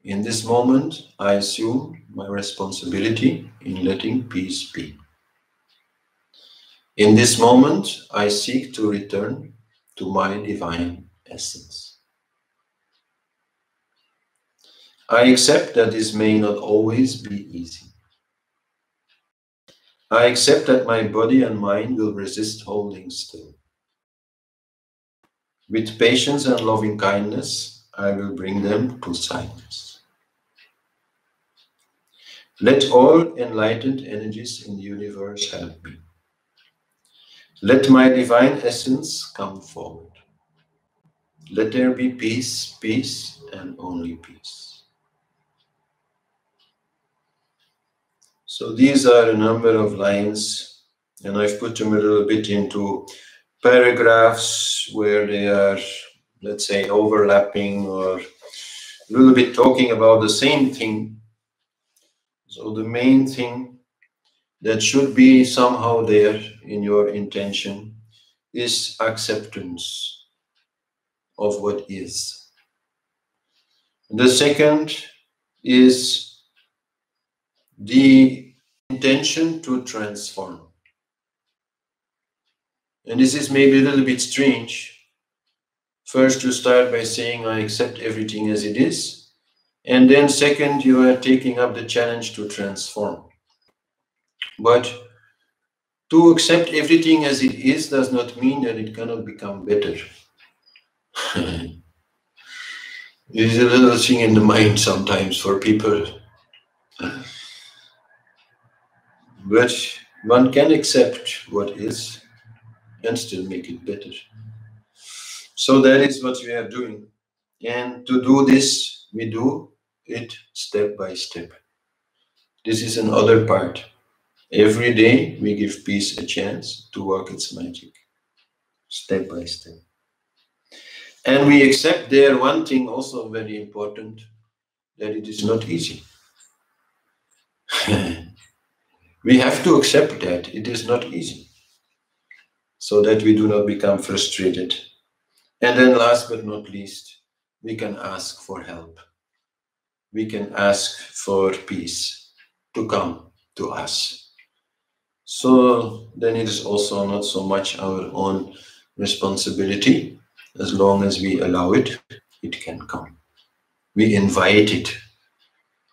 In this moment, I assume my responsibility in letting peace be. In this moment, I seek to return to my divine essence. I accept that this may not always be easy. I accept that my body and mind will resist holding still. With patience and loving kindness, I will bring them to silence. Let all enlightened energies in the universe help me. Let my divine essence come forward. Let there be peace, peace, and only peace. So these are a number of lines, and I've put them a little bit into paragraphs where they are, let's say, overlapping or a little bit talking about the same thing. So the main thing that should be somehow there in your intention is acceptance of what is. The second is the intention to transform. And this is maybe a little bit strange. First, you start by saying, I accept everything as it is. And then second, you are taking up the challenge to transform. But to accept everything as it is does not mean that it cannot become better. This is a little thing in the mind sometimes for people. But one can accept what is and still make it better. So that is what we are doing. And to do this, we do it step by step. This is another part. Every day we give peace a chance to work its magic, step by step. And we accept there one thing also very important, that it is not easy. We have to accept that it is not easy, so that we do not become frustrated. And then last but not least, we can ask for help. We can ask for peace to come to us. So then it is also not so much our own responsibility. As long as we allow it, it can come. We invite it.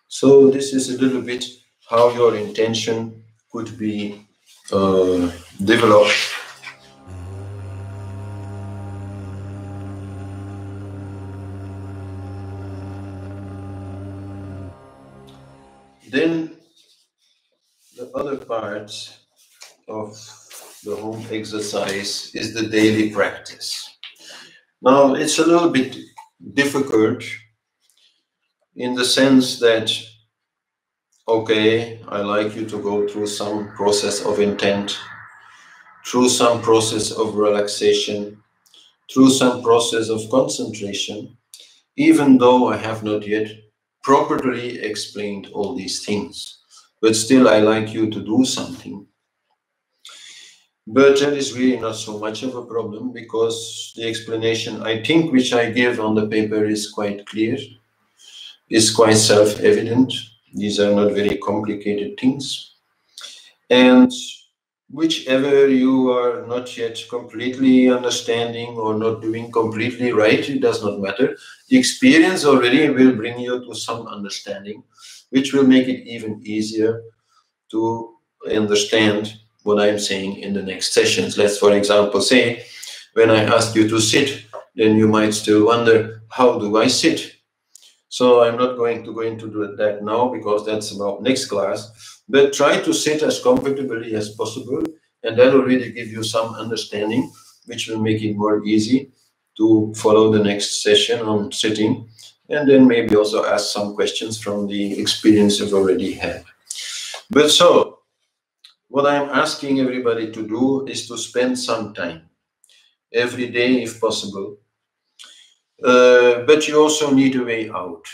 So this is a little bit how your intention could be developed. Then the other part of the home exercise is the daily practice. Now it's a little bit difficult in the sense that, okay, I like you to go through some process of intent, through some process of relaxation, through some process of concentration, even though I have not yet properly explained all these things. But still, I like you to do something. But that is really not so much of a problem, because the explanation, I think, which I give on the paper is quite clear, is quite self-evident. These are not very complicated things. And whichever you are not yet completely understanding or not doing completely right, it does not matter. The experience already will bring you to some understanding, which will make it even easier to understand what I'm saying in the next sessions. Let's, for example, say, when I ask you to sit, then you might still wonder, how do I sit? So I'm not going to go into that now because that's about next class. But try to sit as comfortably as possible, and that will really give you some understanding, which will make it more easy to follow the next session on sitting, and then maybe also ask some questions from the experience you've already had. But so, what I'm asking everybody to do is to spend some time every day if possible. But you also need a way out.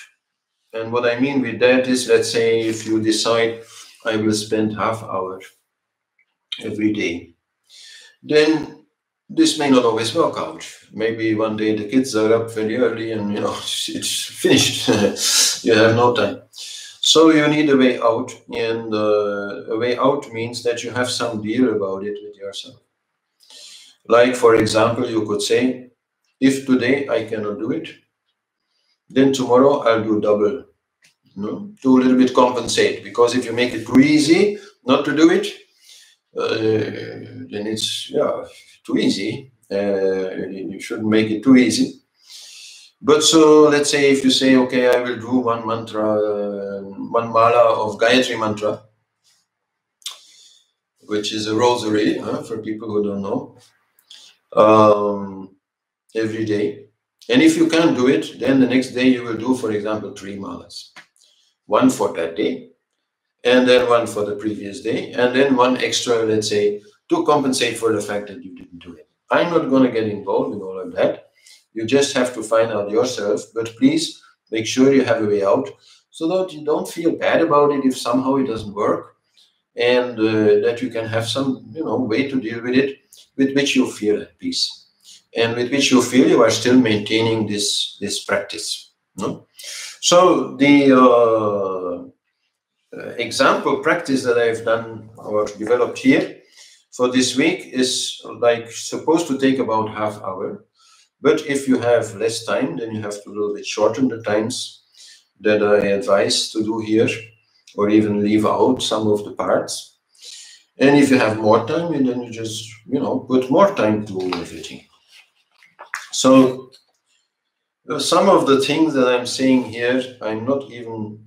And what I mean with that is, let's say if you decide I will spend half hour every day, then this may not always work out. Maybe one day the kids are up very early and it's finished. You have no time. So you need a way out, and a way out means that you have some deal about it with yourself. Like, for example, you could say, if today I cannot do it, then tomorrow I'll do double. To a little bit compensate, because if you make it too easy not to do it, then it's too easy. You shouldn't make it too easy. But so let's say if you say, okay, I will do one mantra, one mala of Gayatri mantra, which is a rosary for people who don't know, every day. And if you can't do it, then the next day you will do, for example, 3 malas. One for that day, and then one for the previous day, and then one extra, let's say, to compensate for the fact that you didn't do it. I'm not going to get involved in all of that. You just have to find out yourself, but please make sure you have a way out so that you don't feel bad about it if somehow it doesn't work, and that you can have some, way to deal with it, with which you feel at peace, and with which you feel you are still maintaining this practice. No? So the example practice that I've done or developed here for this week is like supposed to take about half hour. But if you have less time, then you have to a little bit shorten the times that I advise to do here, or even leave out some of the parts. And if you have more time, and then you just, put more time to everything. So some of the things that I'm saying here, I'm not even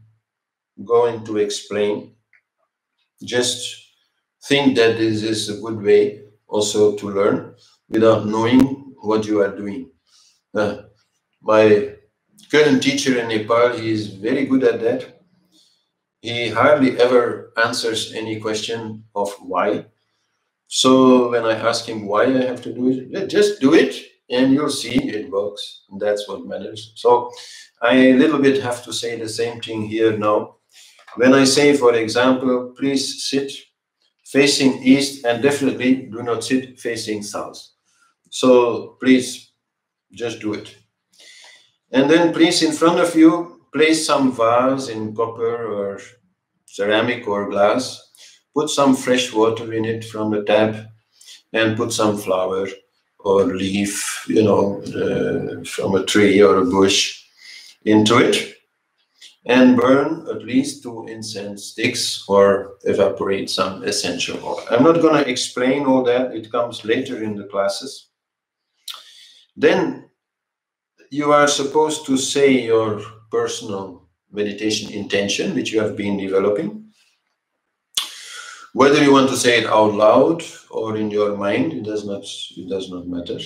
going to explain. Just think that this is a good way also to learn without knowing what you are doing. My current teacher in Nepal, he is very good at that. He hardly ever answers any question of why. So when I ask him why I have to do it, just do it and you'll see it works. And that's what matters. So I a little bit have to say the same thing here now. When I say, for example, please sit facing east, and definitely do not sit facing south. So please just do it. And then please, in front of you, place some vase in copper or ceramic or glass. Put some fresh water in it from the tap, and put some flower or leaf, from a tree or a bush into it. And burn at least 2 incense sticks or evaporate some essential oil. I'm not going to explain all that. It comes later in the classes. Then you are supposed to say your personal meditation intention, which you have been developing. Whether you want to say it out loud or in your mind, it does not matter.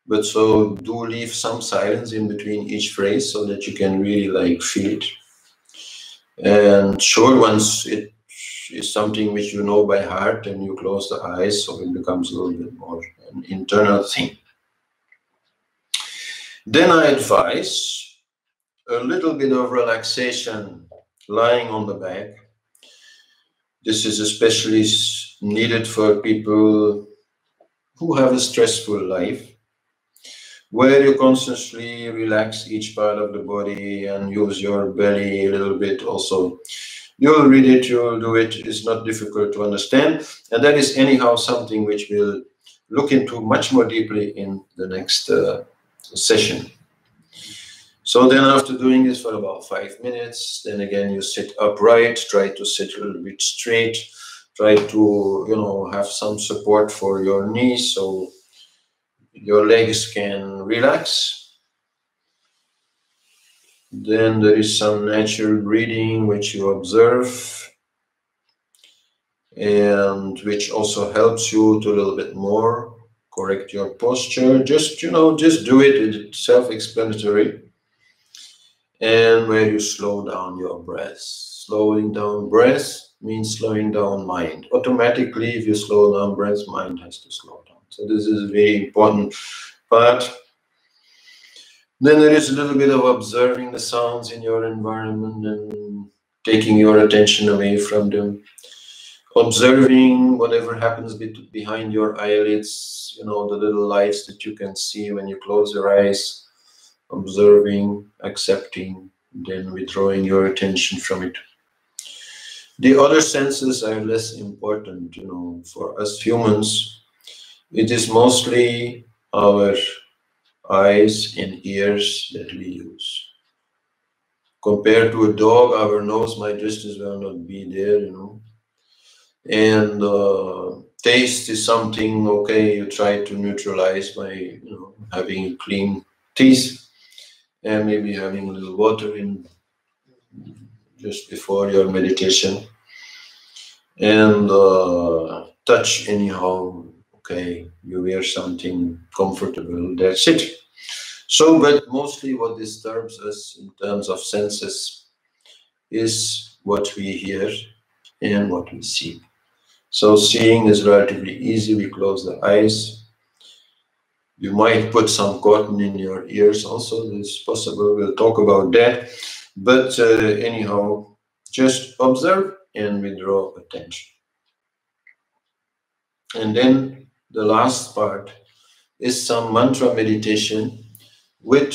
But so do leave some silence in between each phrase so that you can really feel it. And sure, once it is something which you know by heart, and you close the eyes, so it becomes a little bit more an internal thing. Then I advise a little bit of relaxation lying on the back. This is especially needed for people who have a stressful life, where you consciously relax each part of the body and use your belly a little bit also. You'll read it, you'll do it. It's not difficult to understand. And that is anyhow something which we'll look into much more deeply in the next session. So then after doing this for about 5 minutes, then again you sit upright, try to sit a little bit straight, try to, have some support for your knees so your legs can relax. Then there is some natural breathing which you observe and which also helps you to a little bit more correct your posture. Just, just do it. It's self-explanatory. And where you slow down your breath. Slowing down breath means slowing down mind. Automatically, if you slow down breath, mind has to slow down. So this is a very important part. Then there is a little bit of observing the sounds in your environment and taking your attention away from them. Observing whatever happens behind your eyelids, the little lights that you can see when you close your eyes. Observing, accepting, then withdrawing your attention from it. The other senses are less important, for us humans. It is mostly our eyes and ears that we use. Compared to a dog, our nose might just as well not be there, And taste is something, okay, you try to neutralize by, having clean teeth and maybe having a little water in just before your meditation. And touch anyhow, okay, you wear something comfortable, that's it. So, but mostly what disturbs us in terms of senses is what we hear and what we see. So seeing is relatively easy, we close the eyes. You might put some cotton in your ears also, it's possible, we'll talk about that. But anyhow, just observe and withdraw attention. And then the last part is some mantra meditation with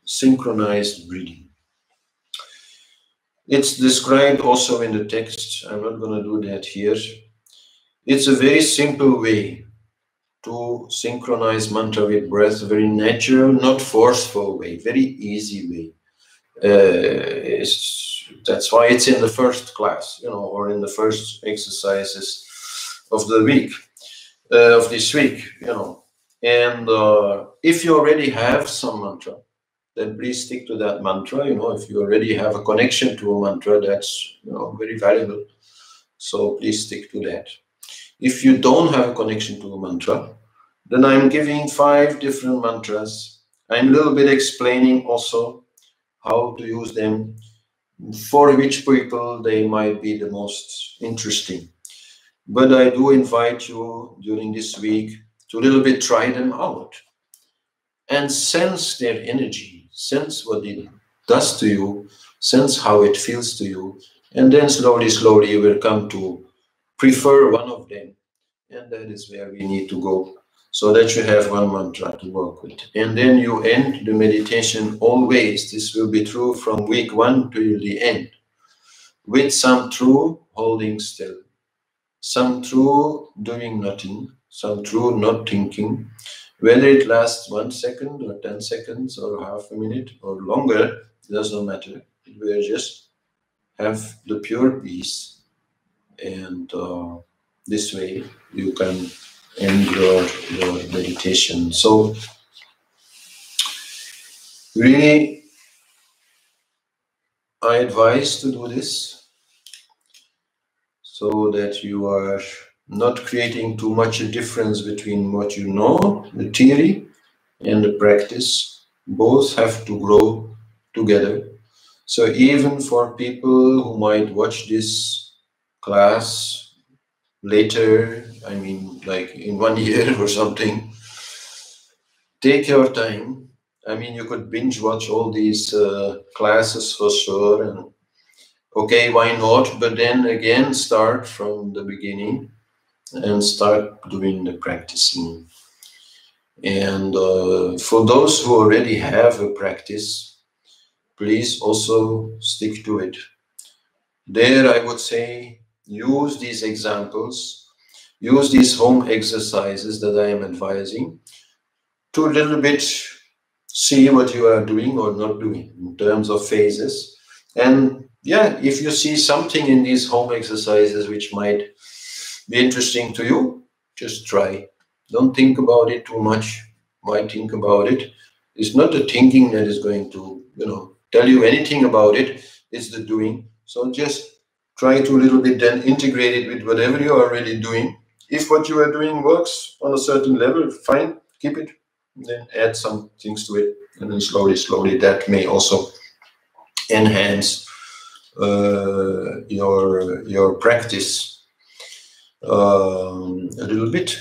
synchronized breathing. It's described also in the text. I'm not going to do that here. It's a very simple way to synchronize mantra with breath, a very natural, not forceful way, very easy way. That's why it's in the first class, or in the first exercises of the week, of this week, And if you already have some mantra, then please stick to that mantra. If you already have a connection to a mantra, that's very valuable. So please stick to that. If you don't have a connection to a mantra, then I'm giving 5 different mantras. I'm a little bit explaining also how to use them, for which people they might be the most interesting. But I do invite you during this week to a little bit try them out and sense their energy, sense what it does to you, sense how it feels to you, and then slowly you will come to prefer one of them. And that is where we need to go, so that you have one mantra to work with. And then you end the meditation always, this will be true from week 1 till the end, with some true holding still, some true doing nothing, some true not thinking, whether it lasts 1 second or 10 seconds or half a minute or longer, it does not matter. It will just have the pure peace, and this way you can end your meditation. So really, I advise to do this so that you are not creating too much a difference between what you know, the theory, and the practice. Both have to grow together. So even for people who might watch this class later, I mean, like in 1 year or something, take your time. I mean, you could binge watch all these classes for sure, and okay, why not? But then again, start from the beginning and start doing the practicing. And for those who already have a practice, please also stick to it. There, I would say, use these examples, use these home exercises that I am advising to a little bit see what you are doing or not doing in terms of phases. And yeah, if you see something in these home exercises which might be interesting to you, just try. Don't think about it too much. Why think about it? It's not the thinking that is going to, tell you anything about it. It's the doing. So just try to a little bit then integrate it with whatever you are already doing. If what you are doing works on a certain level, fine, keep it. Then add some things to it, and then slowly, that may also enhance your practice a little bit.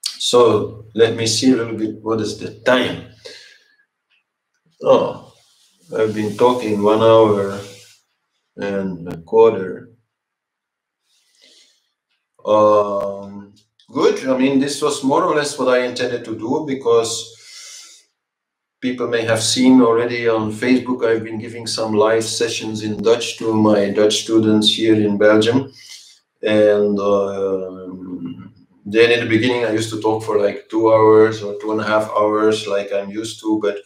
So let me see a little bit. What is the time? Oh, I've been talking 1 hour and a quarter. Good. I mean, this was more or less what I intended to do, because people may have seen already on Facebook, I've been giving some live sessions in Dutch to my Dutch students here in Belgium. And then in the beginning, I used to talk for like 2 hours or 2.5 hours, like I'm used to, but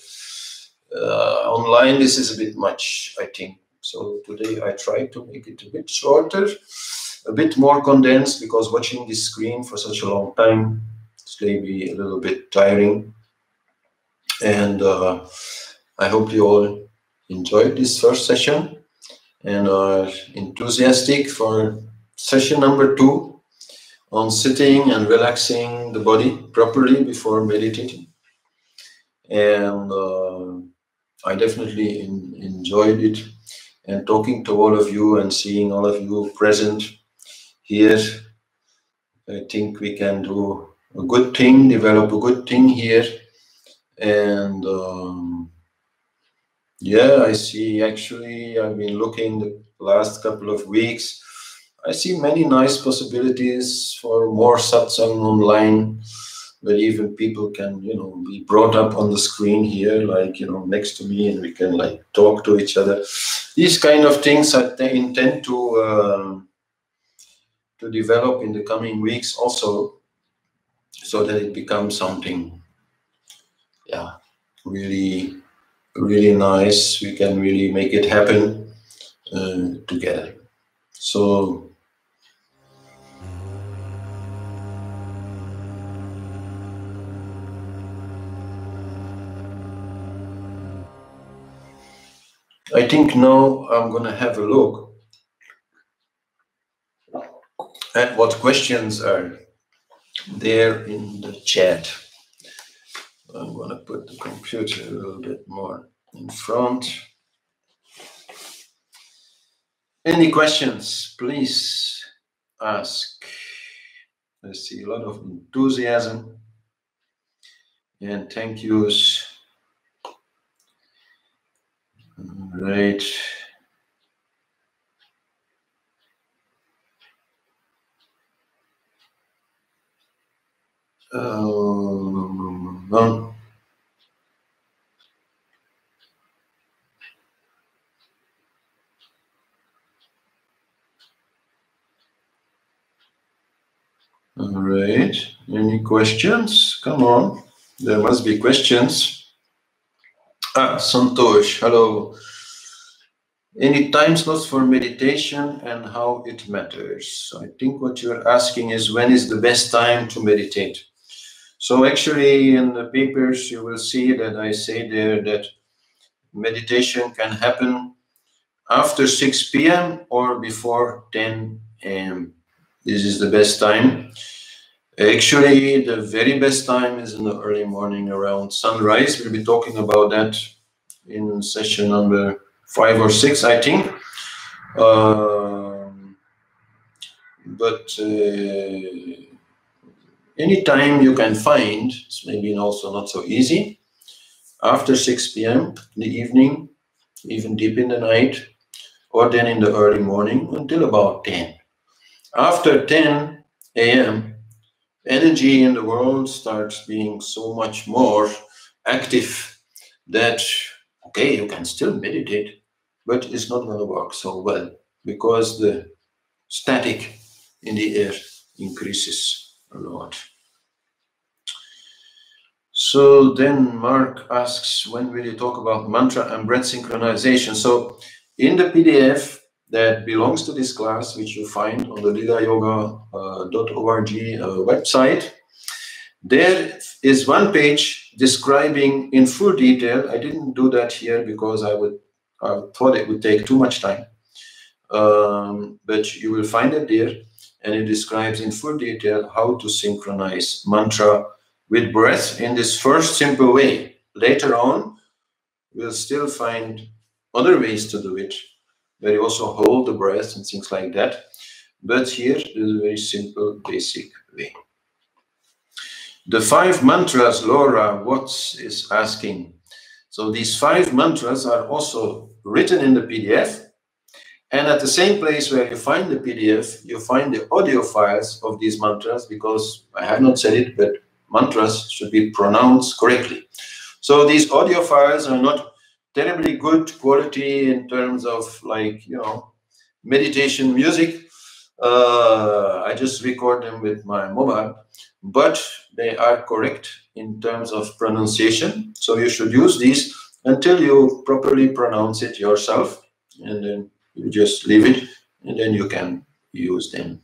online, this is a bit much, I think. So today I tried to make it a bit shorter, a bit more condensed, because watching this screen for such a long time is maybe a little bit tiring. And I hope you all enjoyed this first session and are enthusiastic for session number 2 on sitting and relaxing the body properly before meditating. And I definitely enjoyed it, and talking to all of you and seeing all of you present here. I think we can do a good thing, develop a good thing here. And yeah, I see, actually, I've been looking the last couple of weeks. I see many nice possibilities for more satsang online, where even people can, be brought up on the screen here, like, next to me, and we can like talk to each other. These kind of things I intend to develop in the coming weeks also, so that it becomes something, yeah, really, really nice. We can really make it happen together. So I think now I'm going to have a look at what questions are there in the chat. I'm going to put the computer a little bit more in front. Any questions, please ask. I see a lot of enthusiasm and thank yous. Right. All right. Any questions? Come on. There must be questions. Santosh, hello. Any time slots for meditation and how it matters? I think what you're asking is, when is the best time to meditate? So actually in the papers you will see that I say there that meditation can happen after 6 p.m. or before 10 a.m. This is the best time. Actually, the very best time is in the early morning around sunrise. We'll be talking about that in session number 5 or 6, I think. But any time you can find, it's maybe also not so easy, after 6 p.m. in the evening, even deep in the night, or then in the early morning until about 10. After 10 a.m., energy in the world starts being so much more active that, okay, you can still meditate, but it's not going to work so well, because the static in the air increases a lot. So then Mark asks, when will you talk about mantra and breath synchronization? So in the PDF that belongs to this class, which you find on the lilayoga.org website, there is one page describing in full detail. I didn't do that here because I thought it would take too much time. But you will find it there, and it describes in full detail how to synchronize mantra with breath in this first simple way. Later on, we'll still find other ways to do it, where you also hold the breath and things like that. But here is a very simple, basic way. The 5 mantras, Laura Watts is asking. So these 5 mantras are also written in the PDF. And at the same place where you find the PDF, you find the audio files of these mantras, because I have not said it, but mantras should be pronounced correctly. So these audio files are not terribly good quality in terms of, like, you know, meditation music. I just record them with my mobile, but they are correct in terms of pronunciation. So you should use these until you properly pronounce it yourself, and then you just leave it, and then you can use them.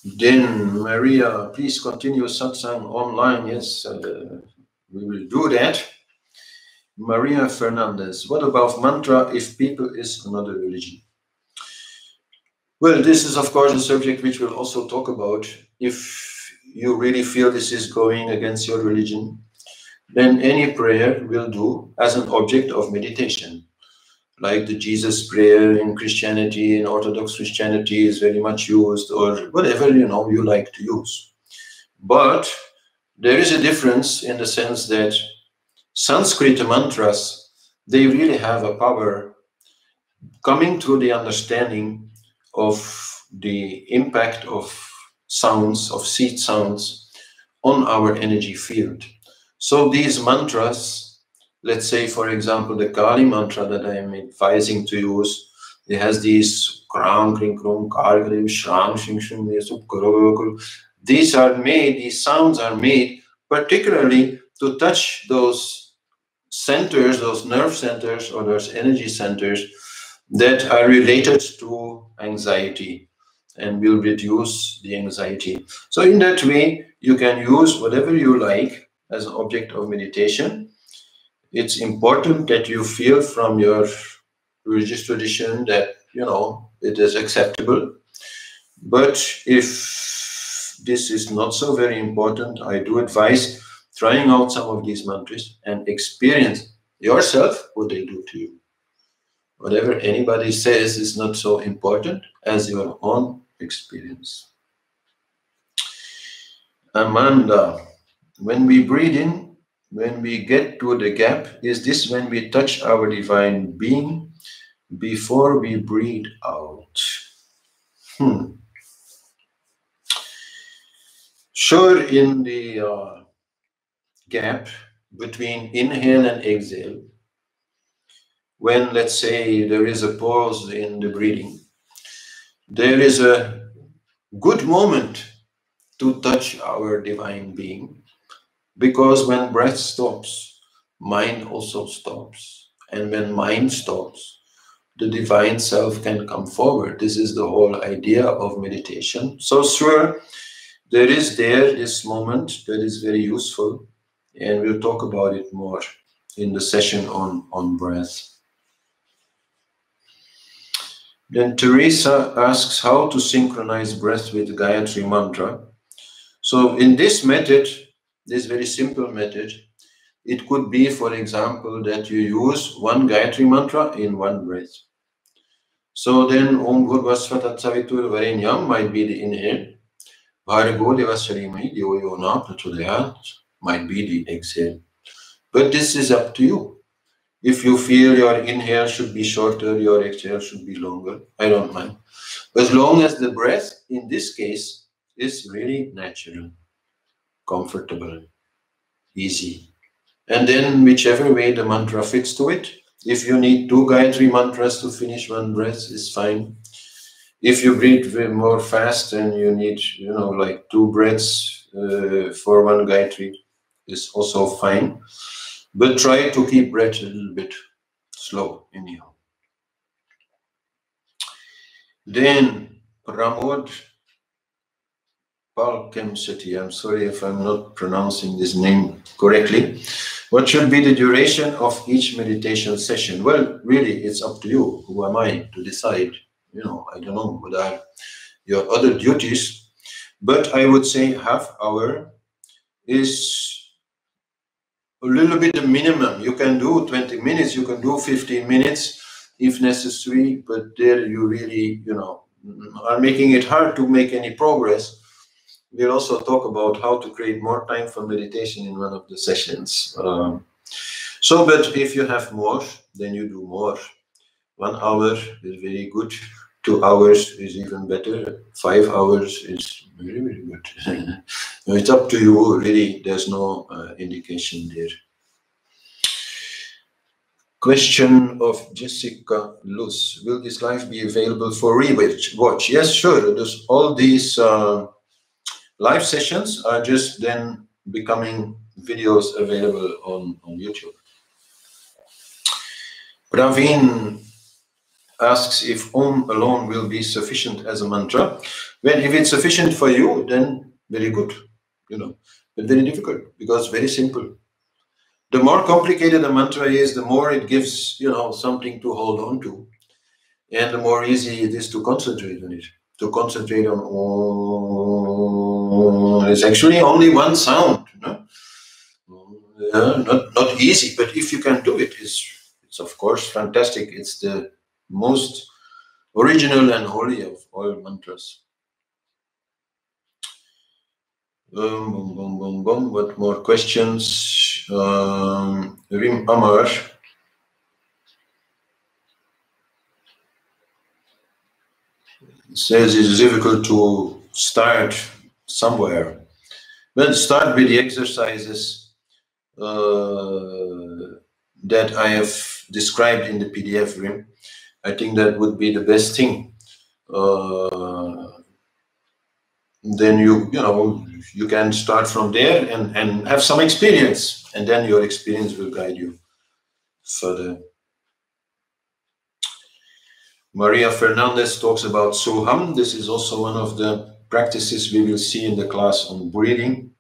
Then Maria, please continue satsang online. Yes, we will do that. Maria Fernandez, what about mantra if people is another religion? Well, this is of course a subject which we'll also talk about. If you really feel this is going against your religion, then any prayer will do as an object of meditation. Like the Jesus prayer in Christianity, in Orthodox Christianity is very much used, or whatever, you know, you like to use. But there is a difference in the sense that Sanskrit mantras, they really have a power coming through the understanding of the impact of sounds, of seed sounds on our energy field. So these mantras, let's say, for example, the Kali mantra that I am advising to use, it has these kram, kring, krum, kar, krim, shram, shing, shing, these are made, these sounds are made particularly to touch those centers, those nerve centers or those energy centers that are related to anxiety and will reduce the anxiety. So in that way, you can use whatever you like as an object of meditation. It's important that you feel from your religious tradition that, you know, it is acceptable. But if this is not so very important, I do advise trying out some of these mantras and experience yourself what they do to you. Whatever anybody says is not so important as your own experience. Amanda, when we breathe in, when we get to the gap, is this when we touch our divine being before we breathe out? Sure, in the gap between inhale and exhale, when, let's say, there is a pause in the breathing, there is a good moment to touch our divine being, because when breath stops, mind also stops. And when mind stops, the divine self can come forward. This is the whole idea of meditation. So sure, there is this moment that is very useful, and we'll talk about it more in the session on breath. Then Teresa asks how to synchronize breath with Gayatri mantra. So in this method, this very simple method, it could be, for example, that you use one Gayatri mantra in one breath. So then Om Bhurvasva Tatsavitur Varenyam might be the inhale. Bhargo Devasharimai Devo Yona Prachodayat might be the exhale. But this is up to you. If you feel your inhale should be shorter, your exhale should be longer, I don't mind. As long as the breath, in this case, is really natural, comfortable, easy. And then whichever way the mantra fits to it. If you need 2 Gayatri mantras to finish one breath, is fine. If you breathe more fast and you need, you know, like 2 breaths for one Gayatri, is also fine. But try to keep breath a little bit slow, anyhow. Then Pramod Palkem City. I'm sorry if I'm not pronouncing this name correctly. What should be the duration of each meditation session? Well, really, it's up to you. Who am I to decide? You know, I don't know what are your other duties, but I would say half hour is a little bit the minimum. You can do 20 minutes, you can do 15 minutes if necessary, but there you really, you know, are making it hard to make any progress. We'll also talk about how to create more time for meditation in one of the sessions. But if you have more, then you do more. 1 hour is very good. 2 hours is even better. 5 hours is very, very good. It's up to you, really. There's no indication there. Question of Jessica Luz. Will this live be available for rewatch? Yes, sure. All these live sessions are just then becoming videos available on YouTube. Praveen asks if Om alone will be sufficient as a mantra. Well, if it's sufficient for you, then very good, you know, but very difficult because very simple. The more complicated a mantra is, the more it gives, you know, something to hold on to, and the more easy it is to concentrate on it. To concentrate on Om, it's actually only one sound, no? Not easy, but if you can do it, it's of course fantastic. It's the most original and holy of all mantras. What more questions? Rim Amar says it's difficult to start somewhere. Well, start with the exercises that I have described in the PDF, Rim. I think that would be the best thing. Then you can start from there and have some experience, and then your experience will guide you further. Maria Fernandez talks about Soham. This is also one of the practices we will see in the class on breathing.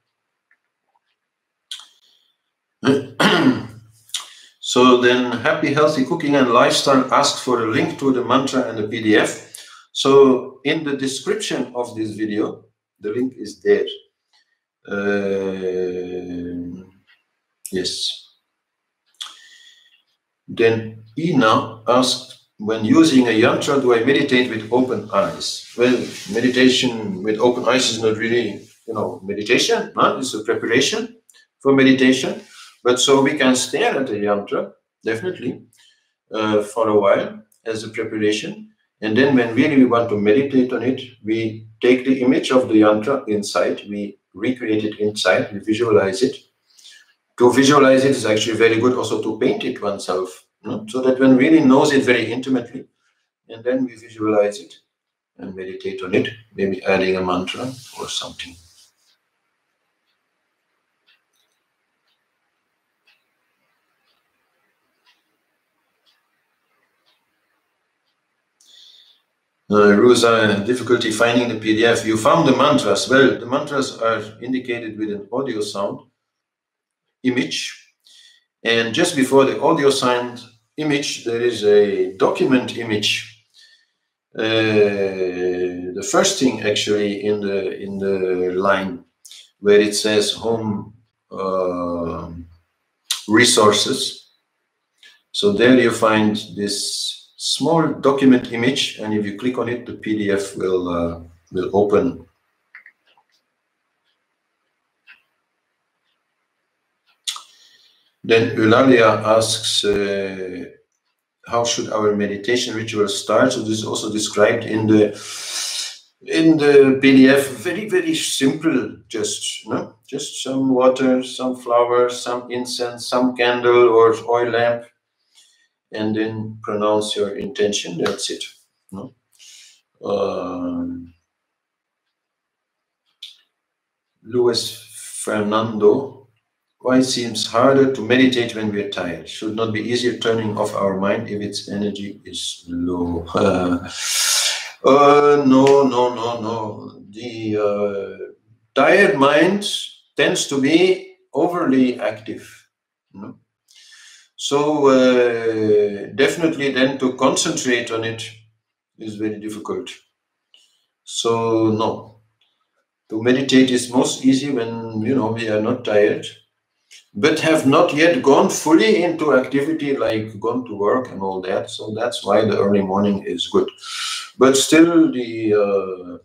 So then, Happy Healthy Cooking and Lifestyle asked for a link to the mantra and the PDF. So in the description of this video, the link is there. Yes. Then Ina asked, when using a yantra, do I meditate with open eyes? Well, meditation with open eyes is not really, meditation. Huh? It's a preparation for meditation. But so we can stare at the yantra, definitely, for a while as a preparation. And then when really we want to meditate on it, we take the image of the yantra inside, we recreate it inside, we visualize it. To visualize it is actually very good also to paint it oneself, so that one really knows it very intimately. And then we visualize it and meditate on it, maybe adding a mantra or something. Rosa, difficulty finding the PDF. You found the mantras. Well, the mantras are indicated with an audio sound image. And just before the audio sound image, there is a document image. The first thing actually in the line where it says home resources. So there you find this small document image, and if you click on it, the PDF will open. Then Eulalia asks, how should our meditation ritual start? So this is also described in the PDF. Very, very simple. Just some water, some flowers, some incense, some candle or oil lamp, and then pronounce your intention. That's it. Luis Fernando, why it seems harder to meditate when we're tired? Should not be easier turning off our mind if its energy is low. No. tired mind tends to be overly active. So definitely then to concentrate on it is very difficult. So no, to meditate is most easy when we are not tired, but have not yet gone fully into activity, like gone to work and all that. So that's why the early morning is good. But still, the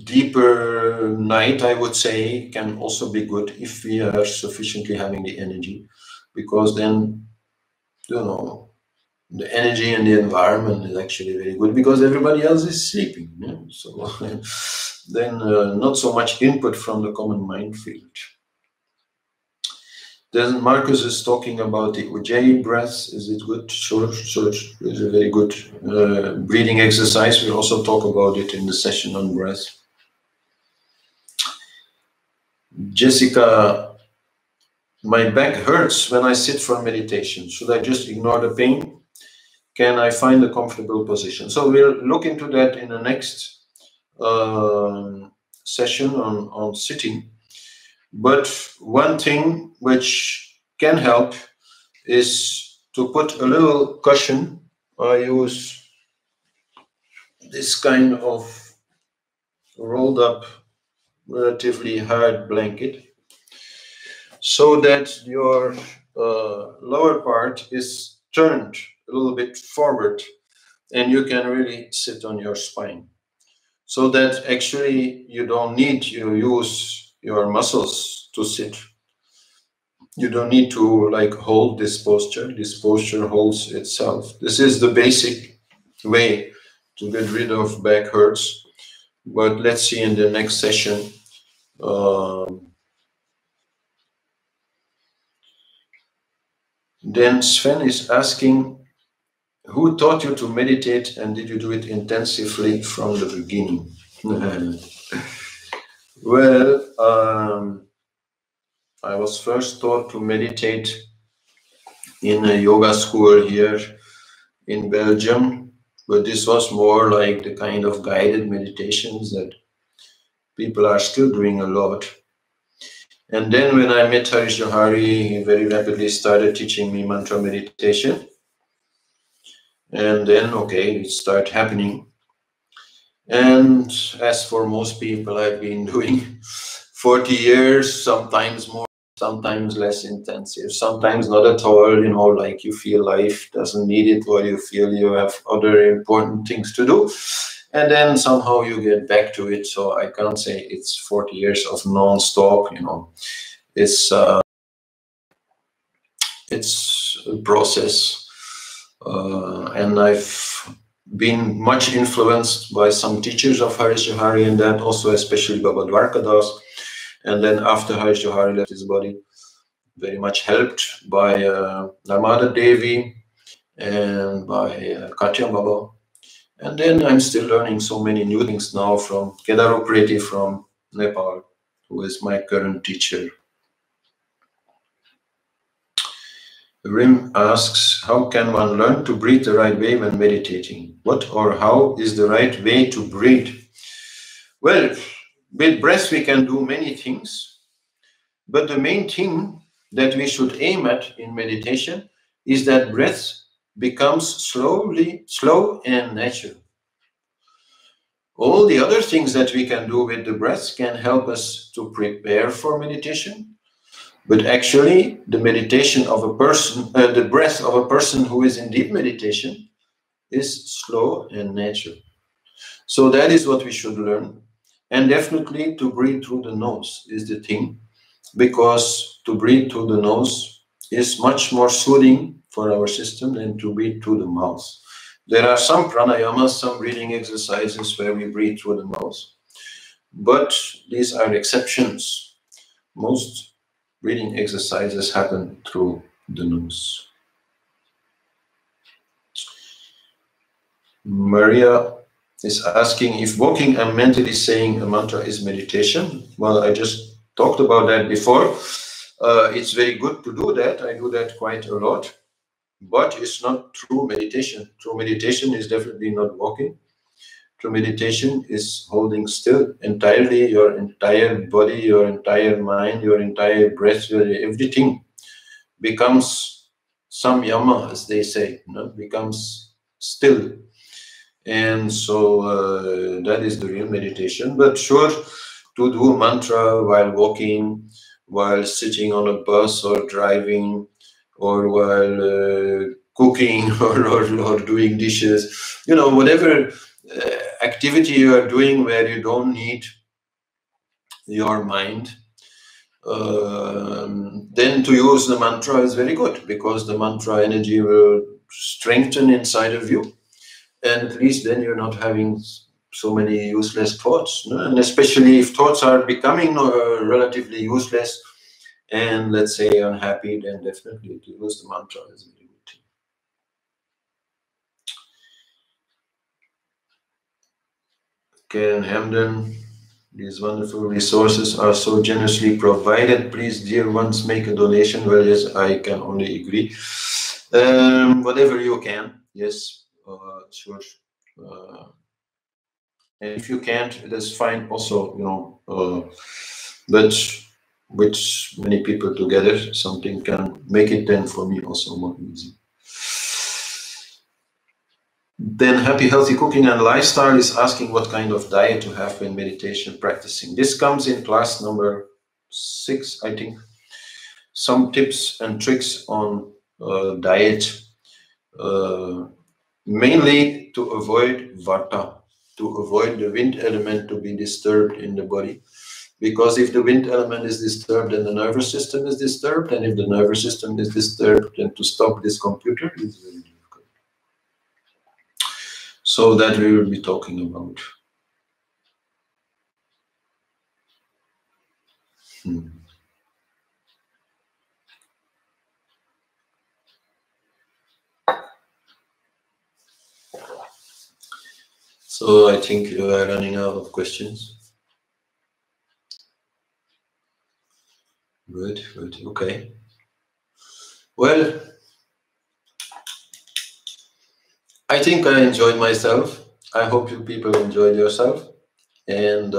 deeper night, I would say, can also be good if we are sufficiently having the energy, because then, the energy and the environment is actually very good because everybody else is sleeping. So then not so much input from the common mind field. Then Marcus is talking about the Ujjayi breath. Is it good? Sure. It's a very good breathing exercise. We'll also talk about it in the session on breath. Jessica, my back hurts when I sit for meditation. Should I just ignore the pain? Can I find a comfortable position? So we'll look into that in the next session on sitting. But one thing which can help is to put a little cushion. I use this kind of rolled up, relatively hard blanket, so that your lower part is turned a little bit forward and you can really sit on your spine. So that actually you don't need to use your muscles to sit. You don't need to hold this posture. This posture holds itself. This is the basic way to get rid of back hurts. But let's see in the next session. Then Sven is asking, who taught you to meditate and did you do it intensively from the beginning? Well, I was first taught to meditate in a yoga school here in Belgium, but this was more like the kind of guided meditations that people are still doing a lot. And then when I met Harish Johari, he very rapidly started teaching me mantra meditation. And then, okay, it started happening. And as for most people, I've been doing 40 years, sometimes more, sometimes less intensive, sometimes not at all, like you feel life doesn't need it, or you feel you have other important things to do. And then somehow you get back to it. So I can't say it's 40 years of non-stop, It's a process. And I've been much influenced by some teachers of Harish Johari, and that also especially Baba Dwarkadas. And then after Harish Johari left his body, very much helped by Narmada Devi and by Katya Baba. And then I'm still learning so many new things now from Kedar Upreti from Nepal, who is my current teacher. Rim asks, how can one learn to breathe the right way when meditating? What or how is the right way to breathe? Well, with breath we can do many things, but the main thing that we should aim at in meditation is that breath becomes slow and natural. All the other things that we can do with the breath can help us to prepare for meditation. But actually, the meditation of a person, the breath of a person who is in deep meditation is slow and natural. So that is what we should learn. And definitely to breathe through the nose is the thing, because to breathe through the nose is much more soothing for our system than to breathe through the mouth. There are some pranayamas, some breathing exercises where we breathe through the nose, but these are exceptions. Most breathing exercises happen through the nose. Maria is asking if walking and mentally saying a mantra is meditation. Well, I just talked about that before. It's very good to do that. I do that quite a lot, but it's not true meditation. True meditation is definitely not walking. to meditation is holding still entirely, your entire body, your entire mind, your entire breath, your everything becomes samyama, as they say, becomes still. And so that is the real meditation. But sure, to do a mantra while walking, while sitting on a bus or driving, or while cooking or doing dishes, whatever activity you are doing where you don't need your mind, then to use the mantra is very good, because the mantra energy will strengthen inside of you, and at least then you're not having so many useless thoughts, and especially if thoughts are becoming relatively useless and, let's say, unhappy, then definitely to use the mantra is a very good thing. Karen Hamden, these wonderful resources are so generously provided. Please, dear ones, make a donation. Well, yes, I can only agree. Whatever you can, yes, sure. And if you can't, that's fine also, but with many people together, something can make it then for me also more easy. Then Happy Healthy Cooking and Lifestyle is asking what kind of diet to have when meditation practicing. This comes in class number 6, I think. Some tips and tricks on diet, mainly to avoid vata, to avoid the wind element to be disturbed in the body. Because if the wind element is disturbed, then the nervous system is disturbed. And if the nervous system is disturbed, then to stop this computer is very difficult. So that we will be talking about. So I think you are running out of questions. Good, okay. Well, I think I enjoyed myself. I hope you people enjoyed yourself. And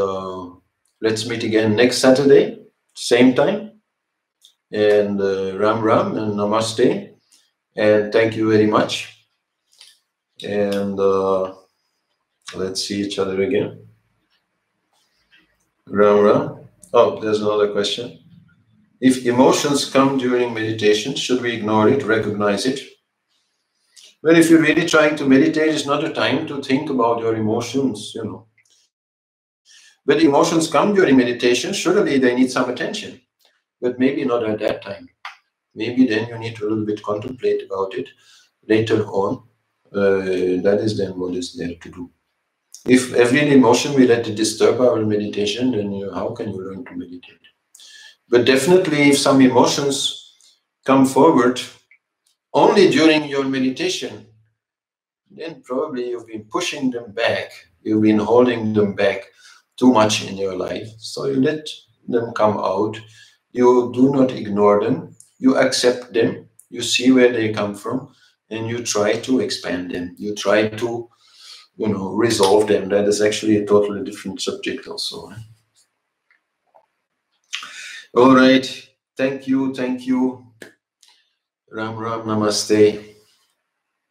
let's meet again next Saturday, same time. And Ram Ram and Namaste. And thank you very much. And let's see each other again. Ram Ram. Oh, there's another question. If emotions come during meditation, should we ignore it, recognize it? Well, if you're really trying to meditate, it's not a time to think about your emotions, When emotions come during meditation, surely they need some attention, but maybe not at that time. Maybe then you need to a little bit contemplate about it later on. That is then what is there to do. If every emotion we let it disturb our meditation, then how can you learn to meditate? But definitely, if some emotions come forward only during your meditation, then probably you've been pushing them back. You've been holding them back too much in your life. So you let them come out. You do not ignore them. You accept them. You see where they come from, and you try to expand them. You try to, resolve them. That is actually a totally different subject also. All right. Thank you. Ram Ram, Namaste.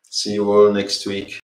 See you all next week.